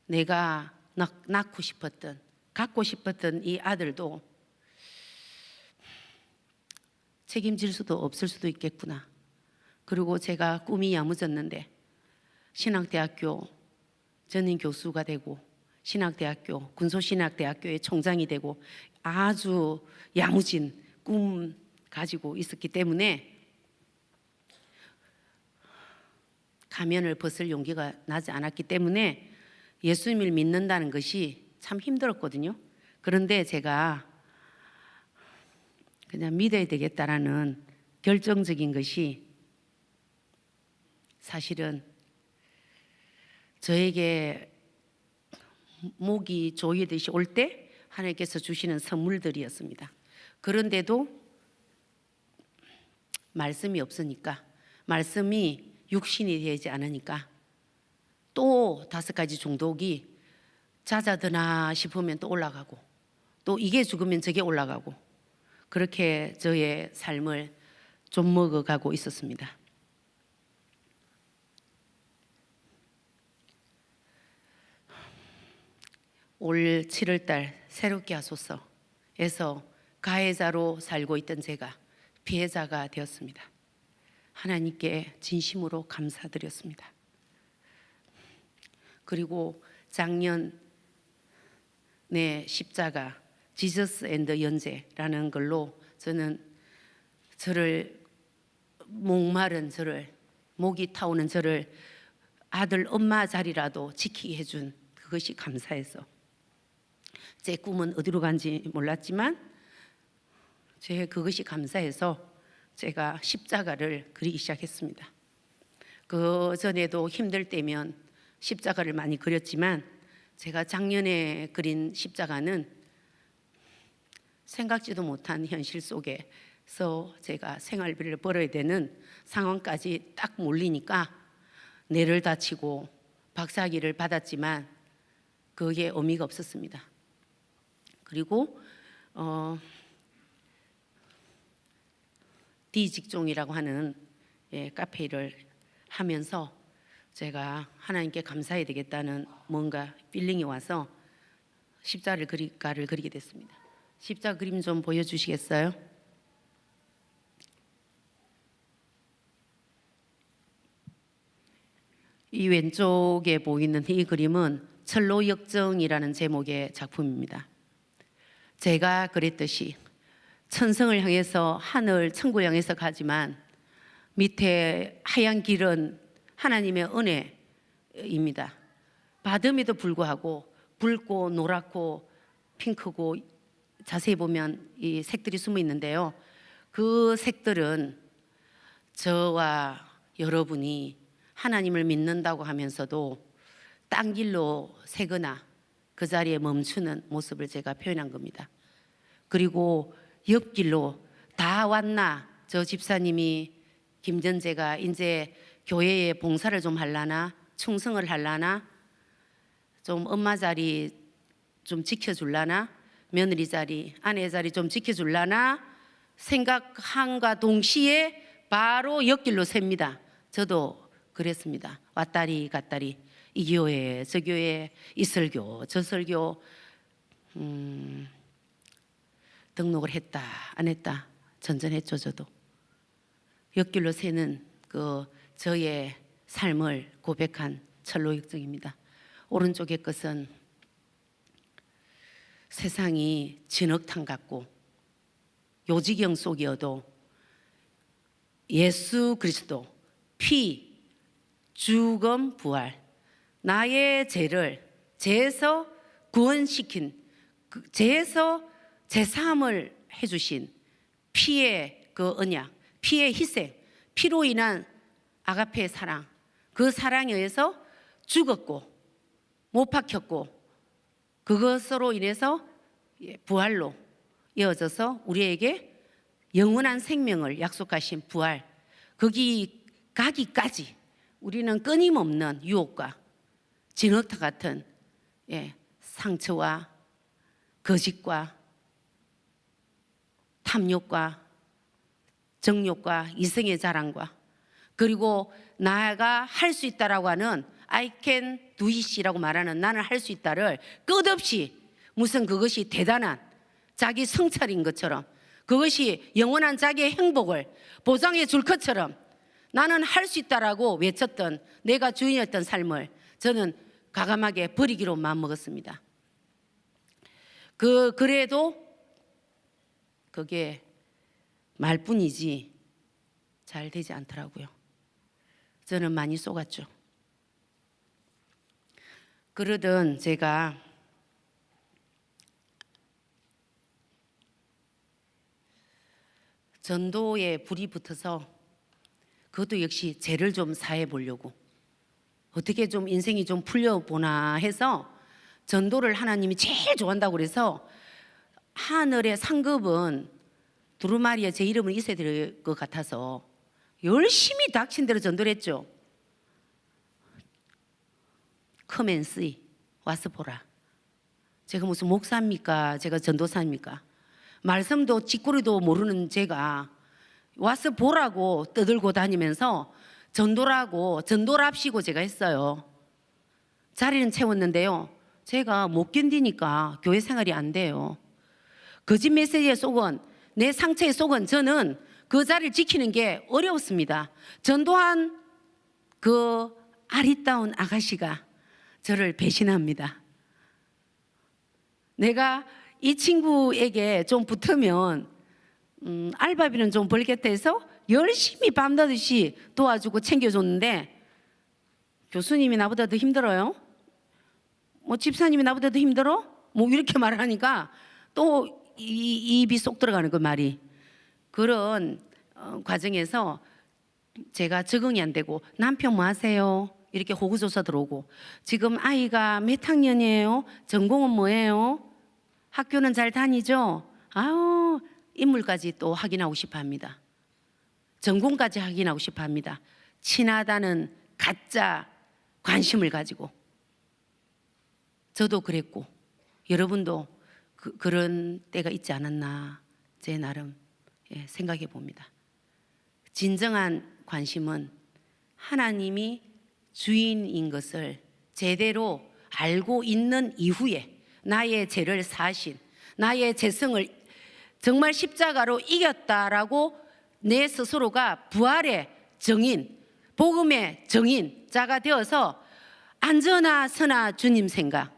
내가 갖고 싶었던 이 아들도 책임질 수도 없을 수도 있겠구나. 그리고 제가 꿈이 야무졌는데 신학대학교 전임 교수가 되고 신학대학교 군소신학대학교의 총장이 되고 아주 야무진 꿈 가지고 있었기 때문에 가면을 벗을 용기가 나지 않았기 때문에 예수님을 믿는다는 것이 참 힘들었거든요. 그런데 제가 그냥 믿어야 되겠다라는 결정적인 것이 사실은 저에게 목이 조이듯이 올 때 하나님께서 주시는 선물들이었습니다. 그런데도 말씀이 없으니까, 말씀이 육신이 되지 않으니까 또 5가지 중독이 잦아드나 싶으면 또 올라가고, 또 이게 죽으면 저게 올라가고 그렇게 저의 삶을 좀 먹어가고 있었습니다. 올 7월달 새롭게 하소서에서 가해자로 살고 있던 제가 피해자가 되었습니다. 하나님께 진심으로 감사드렸습니다. 그리고 작년 내 십자가 지저스 앤드 연재라는 걸로 저는 저를 목마른 저를 목이 타오는 저를 아들 엄마 자리라도 지키게 해준 그것이 감사해서 제 꿈은 어디로 간지 몰랐지만 제 그것이 감사해서 제가 십자가를 그리기 시작했습니다. 그 전에도 힘들 때면 십자가를 많이 그렸지만 제가 작년에 그린 십자가는 생각지도 못한 현실 속에서 제가 생활비를 벌어야 되는 상황까지 딱 몰리니까 뇌를 다치고 박사학위를 받았지만 그게 의미가 없었습니다. 그리고 D직종이라고 하는 카페 일을 하면서 제가 하나님께 감사해야 되겠다는 뭔가 필링이 와서 십자가를 그리게 됐습니다. 십자가 그림 좀 보여주시겠어요? 이 왼쪽에 보이는 이 그림은 철로역정이라는 제목의 작품입니다. 제가 그랬듯이 천성을 향해서 하늘 천국을 향해서 가지만 밑에 하얀 길은 하나님의 은혜입니다. 받음에도 불구하고 붉고 노랗고 핑크고 자세히 보면 이 색들이 숨어 있는데요. 그 색들은 저와 여러분이 하나님을 믿는다고 하면서도 딴 길로 새거나 그 자리에 멈추는 모습을 제가 표현한 겁니다. 그리고 옆길로 다 왔나? 저 집사님이 김전재가 이제 교회에 봉사를 좀 하려나? 충성을 하려나? 좀 엄마 자리 좀 지켜줄라나? 며느리 자리, 아내 자리 좀 지켜줄라나? 생각함과 동시에 바로 옆길로 셉니다. 저도 그랬습니다. 왔다리 갔다리 이 교회 저 교회 이 설교 저 설교 등록을 했다 안 했다 전전했죠. 저도 옆길로 새는 그 저의 삶을 고백한 철로역정입니다. 오른쪽의 것은 세상이 진흙탕 같고 요지경 속이어도 예수 그리스도 피, 죽음, 부활 나의 죄를 죄에서 구원시킨 죄에서 제사함을 해주신 피의 그 언약, 피의 희생, 피로 인한 아가페의 사랑, 그 사랑에 의해서 죽었고 못 박혔고 그것으로 인해서 부활로 이어져서 우리에게 영원한 생명을 약속하신 부활, 거기 가기까지 우리는 끊임없는 유혹과 진흙탕 같은 상처와 거짓과 탐욕과 정욕과 이성의 자랑과 그리고 나가 할 수 있다라고 하는 I can do it이라고 말하는 나는 할 수 있다를 끝없이 무슨 그것이 대단한 자기 성찰인 것처럼 그것이 영원한 자기의 행복을 보장해 줄 것처럼 나는 할 수 있다라고 외쳤던 내가 주인이었던 삶을 저는 과감하게 버리기로 마음먹었습니다. 그래도 그게 말뿐이지 잘 되지 않더라고요. 저는 많이 속았죠. 그러던 제가 전도에 불이 붙어서 그것도 역시 죄를 좀 사해 보려고 어떻게 좀 인생이 좀 풀려보나 해서 전도를 하나님이 제일 좋아한다고 그래서 하늘의 상급은 두루마리에 제 이름을 있어야 될 것 같아서 열심히 닥친 대로 전도를 했죠. Come and see, 와서 보라. 제가 무슨 목사입니까? 제가 전도사입니까? 말씀도 찌꾸리도 모르는 제가 와서 보라고 떠들고 다니면서 전도랍시고 제가 했어요. 자리는 채웠는데요. 제가 못 견디니까 교회 생활이 안 돼요. 거짓 메시지에 속은, 내 상처에 속은 저는 그 자리를 지키는 게 어려웠습니다. 전도한 그 아리따운 아가씨가 저를 배신합니다. 내가 이 친구에게 좀 붙으면 알바비는 좀 벌겠다 해서 열심히 밤낮없이 도와주고 챙겨줬는데, 교수님이 나보다 더 힘들어요? 뭐 집사님이 나보다 더 힘들어? 뭐 이렇게 말하니까 또 입이 쏙 들어가는 그 말이. 그런 과정에서 제가 적응이 안 되고, 남편 뭐 하세요? 이렇게 호구조사 들어오고, 지금 아이가 몇 학년이에요? 전공은 뭐예요? 학교는 잘 다니죠? 아우, 인물까지 또 확인하고 싶어 합니다. 전공까지 확인하고 싶어 합니다. 친하다는 가짜 관심을 가지고. 저도 그랬고 여러분도 그런 때가 있지 않았나, 제 나름 생각해 봅니다. 진정한 관심은 하나님이 주인인 것을 제대로 알고 있는 이후에 나의 죄를 사하신, 나의 죄성을 정말 십자가로 이겼다라고 내 스스로가 부활의 정인, 복음의 정인자가 되어서 앉으나 서나 주님 생각,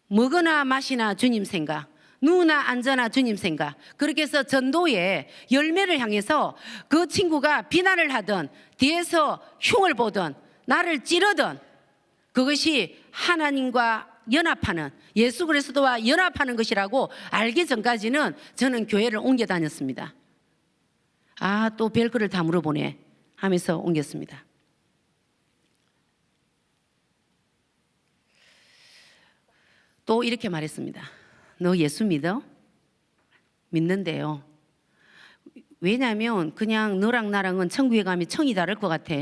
먹으나 마시나 주님 생각, 누우나 앉으나 주님 생각, 그렇게 해서 전도의 열매를 향해서 그 친구가 비난을 하든 뒤에서 흉을 보든 나를 찌르든 그것이 하나님과 연합하는, 예수 그리스도와 연합하는 것이라고 알기 전까지는 저는 교회를 옮겨 다녔습니다. 아, 또 별거를 다 물어보네 하면서 옮겼습니다. 또 이렇게 말했습니다. 너 예수 믿어? 믿는데요. 왜냐하면 그냥 너랑 나랑은 천국에 가면 청이 다를 것 같아.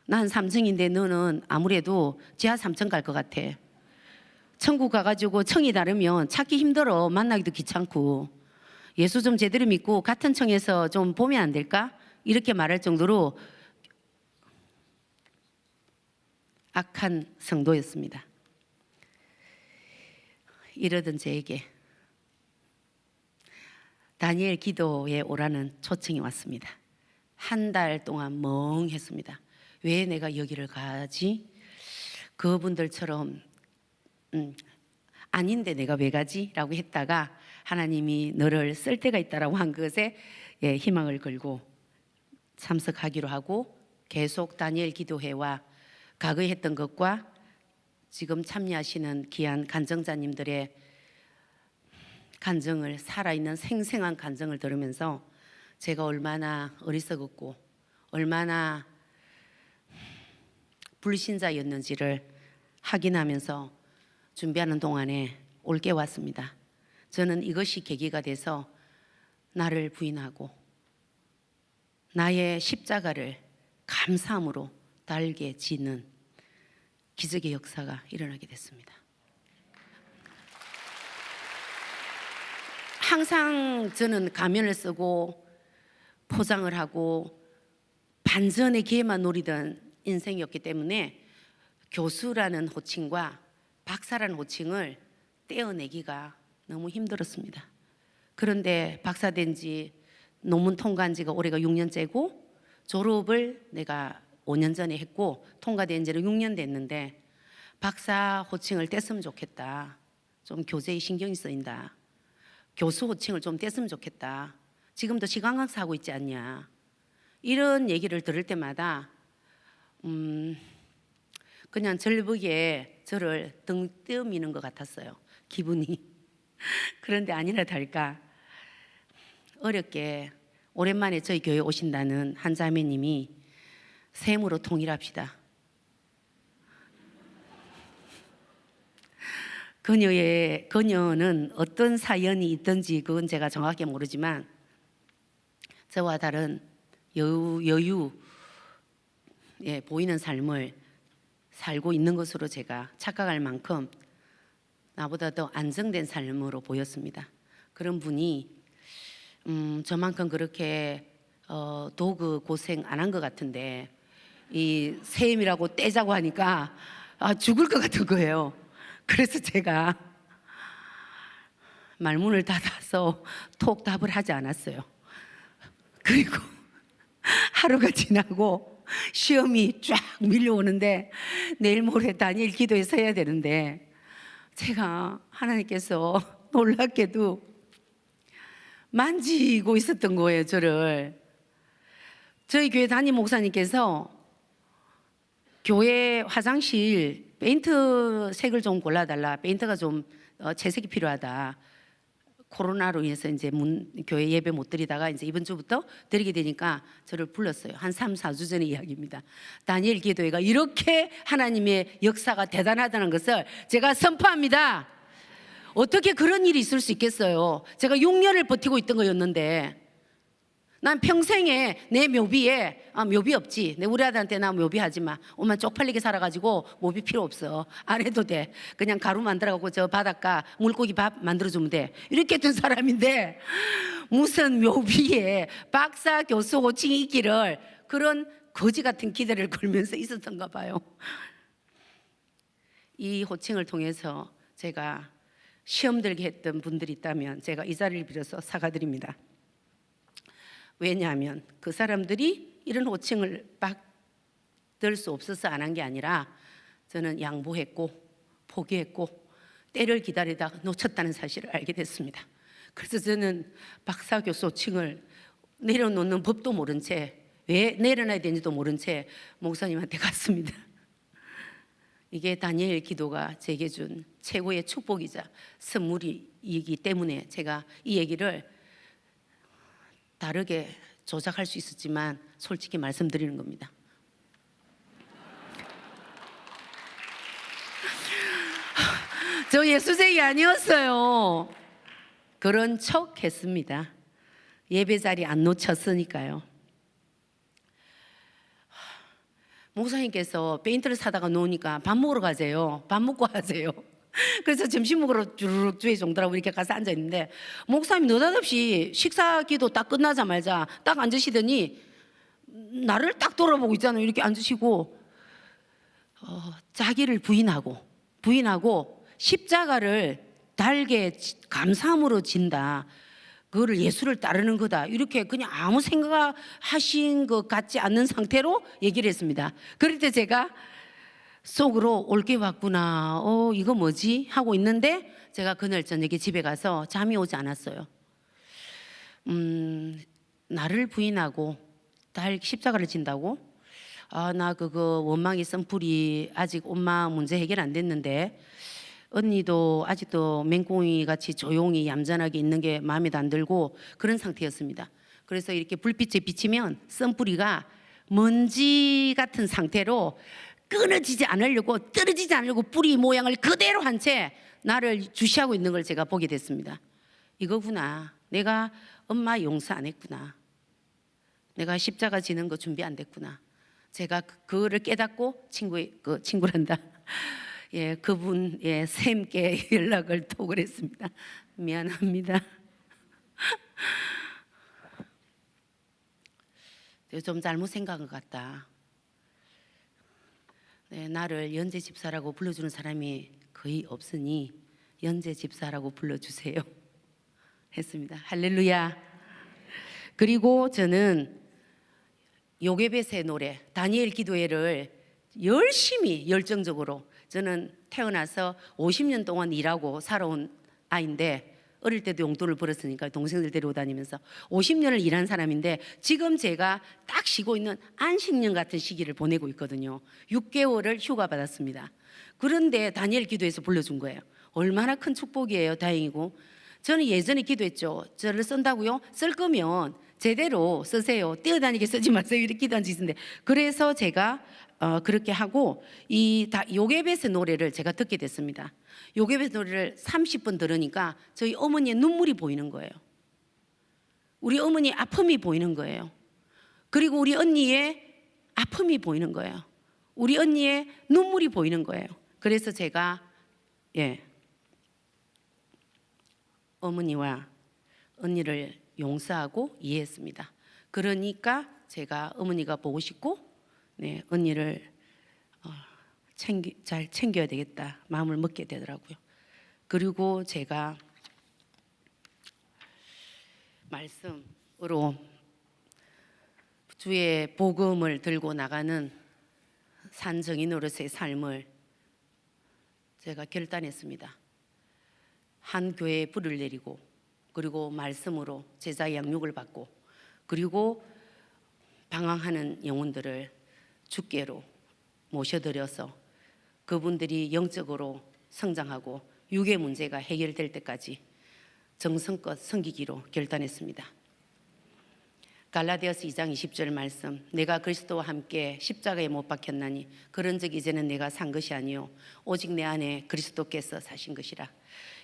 난 3층인데 너는 아무래도 지하 3층 갈 것 같아. 천국 가가지고 청이 다르면 찾기 힘들어. 만나기도 귀찮고. 예수 좀 제대로 믿고 같은 청에서 좀 보면 안 될까? 이렇게 말할 정도로 악한 성도였습니다. 이러던 저에게 다니엘 기도에 오라는 초청이 왔습니다. 한 달 동안 멍했습니다. 왜 내가 여기를 가지? 그분들처럼 아닌데 내가 왜 가지? 라고 했다가 하나님이 너를 쓸 때가 있다라고 한 것에 희망을 걸고 참석하기로 하고, 계속 다니엘 기도회와 과거에 했던 것과 지금 참여하시는 귀한 간증자님들의 간증을, 살아있는 생생한 간증을 들으면서 제가 얼마나 어리석었고 얼마나 불신자였는지를 확인하면서 준비하는 동안에 올게 왔습니다. 저는 이것이 계기가 돼서 나를 부인하고 나의 십자가를 감사함으로 달게 지는 기적의 역사가 일어나게 됐습니다. 항상 저는 가면을 쓰고 포장을 하고 반전의 기회만 노리던 인생이었기 때문에 교수라는 호칭과 박사라는 호칭을 떼어내기가 너무 힘들었습니다. 그런데 박사 된 지, 논문 통과한 지가 올해가 6년째고 졸업을 내가 5년 전에 했고 통과된 지는 6년 됐는데 박사 호칭을 뗐으면 좋겠다. 좀 교재에 신경이 쓰인다. 교수 호칭을 좀 뗐으면 좋겠다. 지금도 시간강사 하고 있지 않냐. 이런 얘기를 들을 때마다 그냥 절벽에 저를 등 떼어미는 것 같았어요. 기분이. 그런데 아니라 다를까 어렵게 오랜만에 저희 교회에 오신다는 한 자매님이 셈으로 통일합시다. 그녀는 어떤 사연이 있든지 그건 제가 정확히 모르지만 저와 다른 여유 보이는 삶을 살고 있는 것으로 제가 착각할 만큼 나보다 더 안정된 삶으로 보였습니다. 그런 분이 저만큼 그렇게 도그 고생 안 한 것 같은데 이 세임이라고 떼자고 하니까 죽을 것 같은 거예요. 그래서 제가 말문을 닫아서 톡 답을 하지 않았어요. 그리고 하루가 지나고 시험이 쫙 밀려오는데 내일 모레 다니엘 기도에 서야 되는데 제가 하나님께서 놀랍게도 만지고 있었던 거예요, 저를. 저희 교회 담임 목사님께서 교회 화장실 페인트 색을 좀 골라달라. 페인트가 좀 채색이 필요하다. 코로나로 인해서 이제 교회 예배 못 드리다가 이제 이번 주부터 드리게 되니까 저를 불렀어요. 한 3, 4주 전의 이야기입니다. 다니엘 기도회가 이렇게 하나님의 역사가 대단하다는 것을 제가 선포합니다. 어떻게 그런 일이 있을 수 있겠어요? 제가 6년을 버티고 있던 거였는데 난 평생에 내 묘비에 묘비 없지. 내 우리 아들한테 나 묘비 하지 마. 엄마 쪽팔리게 살아가지고 묘비 필요 없어. 안 해도 돼. 그냥 가루 만들어갖고 저 바닷가 물고기 밥 만들어주면 돼. 이렇게 했던 사람인데 무슨 묘비에 박사 교수 호칭이 있기를 그런 거지 같은 기대를 걸면서 있었던가 봐요. 이 호칭을 통해서 제가 시험 들게 했던 분들이 있다면 제가 이 자리를 빌어서 사과드립니다. 왜냐하면 그 사람들이 이런 호칭을 받을 수 없어서 안 한 게 아니라 저는 양보했고 포기했고 때를 기다리다가 놓쳤다는 사실을 알게 됐습니다. 그래서 저는 박사 교수 호칭을 내려놓는 법도 모른 채 왜 내려놔야 되는지도 모른 채 목사님한테 갔습니다. 이게 다니엘 기도가 제게 준 최고의 축복이자 선물이기 때문에 제가 이 얘기를 다르게 조작할 수 있었지만 솔직히 말씀드리는 겁니다. 저 예수쟁이 아니었어요. 그런 척 했습니다. 예배 자리 안 놓쳤으니까요. 목사님께서 페인트를 사다가 놓으니까 밥 먹으러 가세요. 밥 먹고 하세요. 그래서 점심 먹으러 주르륵 주에 정도라고 이렇게 가서 앉아있는데 목사님 느닷없이 식사 기도 딱 끝나자마자 딱 앉으시더니 나를 딱 돌아보고 있잖아요. 이렇게 앉으시고 자기를 부인하고 십자가를 달게 감사함으로 진다. 그거를 예수를 따르는 거다. 이렇게 그냥 아무 생각하신 것 같지 않는 상태로 얘기를 했습니다. 그럴 때 제가 속으로 올게 왔구나. 이거 뭐지? 하고 있는데 제가 그날 저녁에 집에 가서 잠이 오지 않았어요. 나를 부인하고 십자가를 진다고? 나 그거 원망이 썬풀이 아직 엄마 문제 해결 안 됐는데 언니도 아직도 맹꽁이 같이 조용히 얌전하게 있는 게 마음에 안 들고 그런 상태였습니다. 그래서 이렇게 불빛에 비치면 썬뿌리가 먼지 같은 상태로 끊어지지 않으려고 떨어지지 않으려고 뿌리 모양을 그대로 한 채 나를 주시하고 있는 걸 제가 보게 됐습니다. 이거구나. 내가 엄마 용서 안 했구나. 내가 십자가 지는 거 준비 안 됐구나. 제가 그거를 깨닫고 친구란다. 예, 그분 쌤께 연락을 톡을 했습니다. 미안합니다. 좀 잘못 생각한 것 같다. 네, 나를 연재 집사라고 불러주는 사람이 거의 없으니 연재 집사라고 불러주세요. 했습니다. 할렐루야. 그리고 저는 요게벳의 노래 다니엘 기도회를 열심히 열정적으로 저는 태어나서 50년 동안 일하고 살아온 아이인데 어릴 때도 용돈을 벌었으니까 동생들 데리고 다니면서 50년을 일한 사람인데 지금 제가 딱 쉬고 있는 안식년 같은 시기를 보내고 있거든요. 6개월을 휴가 받았습니다. 그런데 다니엘 기도에서 불러준 거예요. 얼마나 큰 축복이에요. 다행이고. 저는 예전에 기도했죠. 저를 쓴다고요? 쓸 거면 제대로 쓰세요. 뛰어다니게 쓰지 마세요. 이렇게 기도한 적이 있는데 그래서 제가 그렇게 하고 이 요게벳의 노래를 제가 듣게 됐습니다. 요게벳 노래를 30번 들으니까 저희 어머니의 눈물이 보이는 거예요. 우리 어머니의 아픔이 보이는 거예요. 그리고 우리 언니의 아픔이 보이는 거예요. 우리 언니의 눈물이 보이는 거예요. 그래서 제가 어머니와 언니를 용서하고 이해했습니다. 그러니까 제가 어머니가 보고 싶고 언니를 잘 챙겨야 되겠다 마음을 먹게 되더라고요. 그리고 제가 말씀으로 주의 복음을 들고 나가는 산정인 노릇의 삶을 제가 결단했습니다. 한 교회에 불을 내리고 그리고 말씀으로 제자 양육을 받고 그리고 방황하는 영혼들을 주께로 모셔드려서 그분들이 영적으로 성장하고 육의 문제가 해결될 때까지 정성껏 섬기기로 결단했습니다. 갈라디아서 2장 20절 말씀, 내가 그리스도와 함께 십자가에 못 박혔나니 그런즉 이제는 내가 산 것이 아니요 오직 내 안에 그리스도께서 사신 것이라.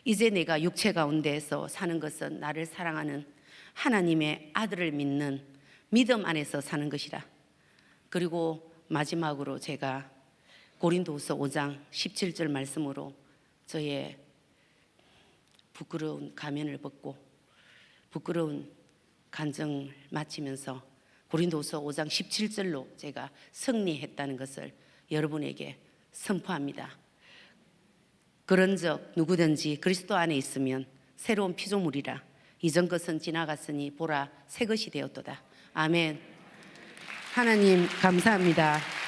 이제 내가 육체 가운데에서 사는 것은 나를 사랑하는 하나님의 아들을 믿는 믿음 안에서 사는 것이라. 그리고 마지막으로 제가 고린도후서 5장 17절 말씀으로 저의 부끄러운 가면을 벗고 부끄러운 간증을 마치면서 고린도후서 5장 17절로 제가 승리했다는 것을 여러분에게 선포합니다. 그런즉 누구든지 그리스도 안에 있으면 새로운 피조물이라. 이전 것은 지나갔으니 보라 새 것이 되었도다. 아멘. 하나님 감사합니다.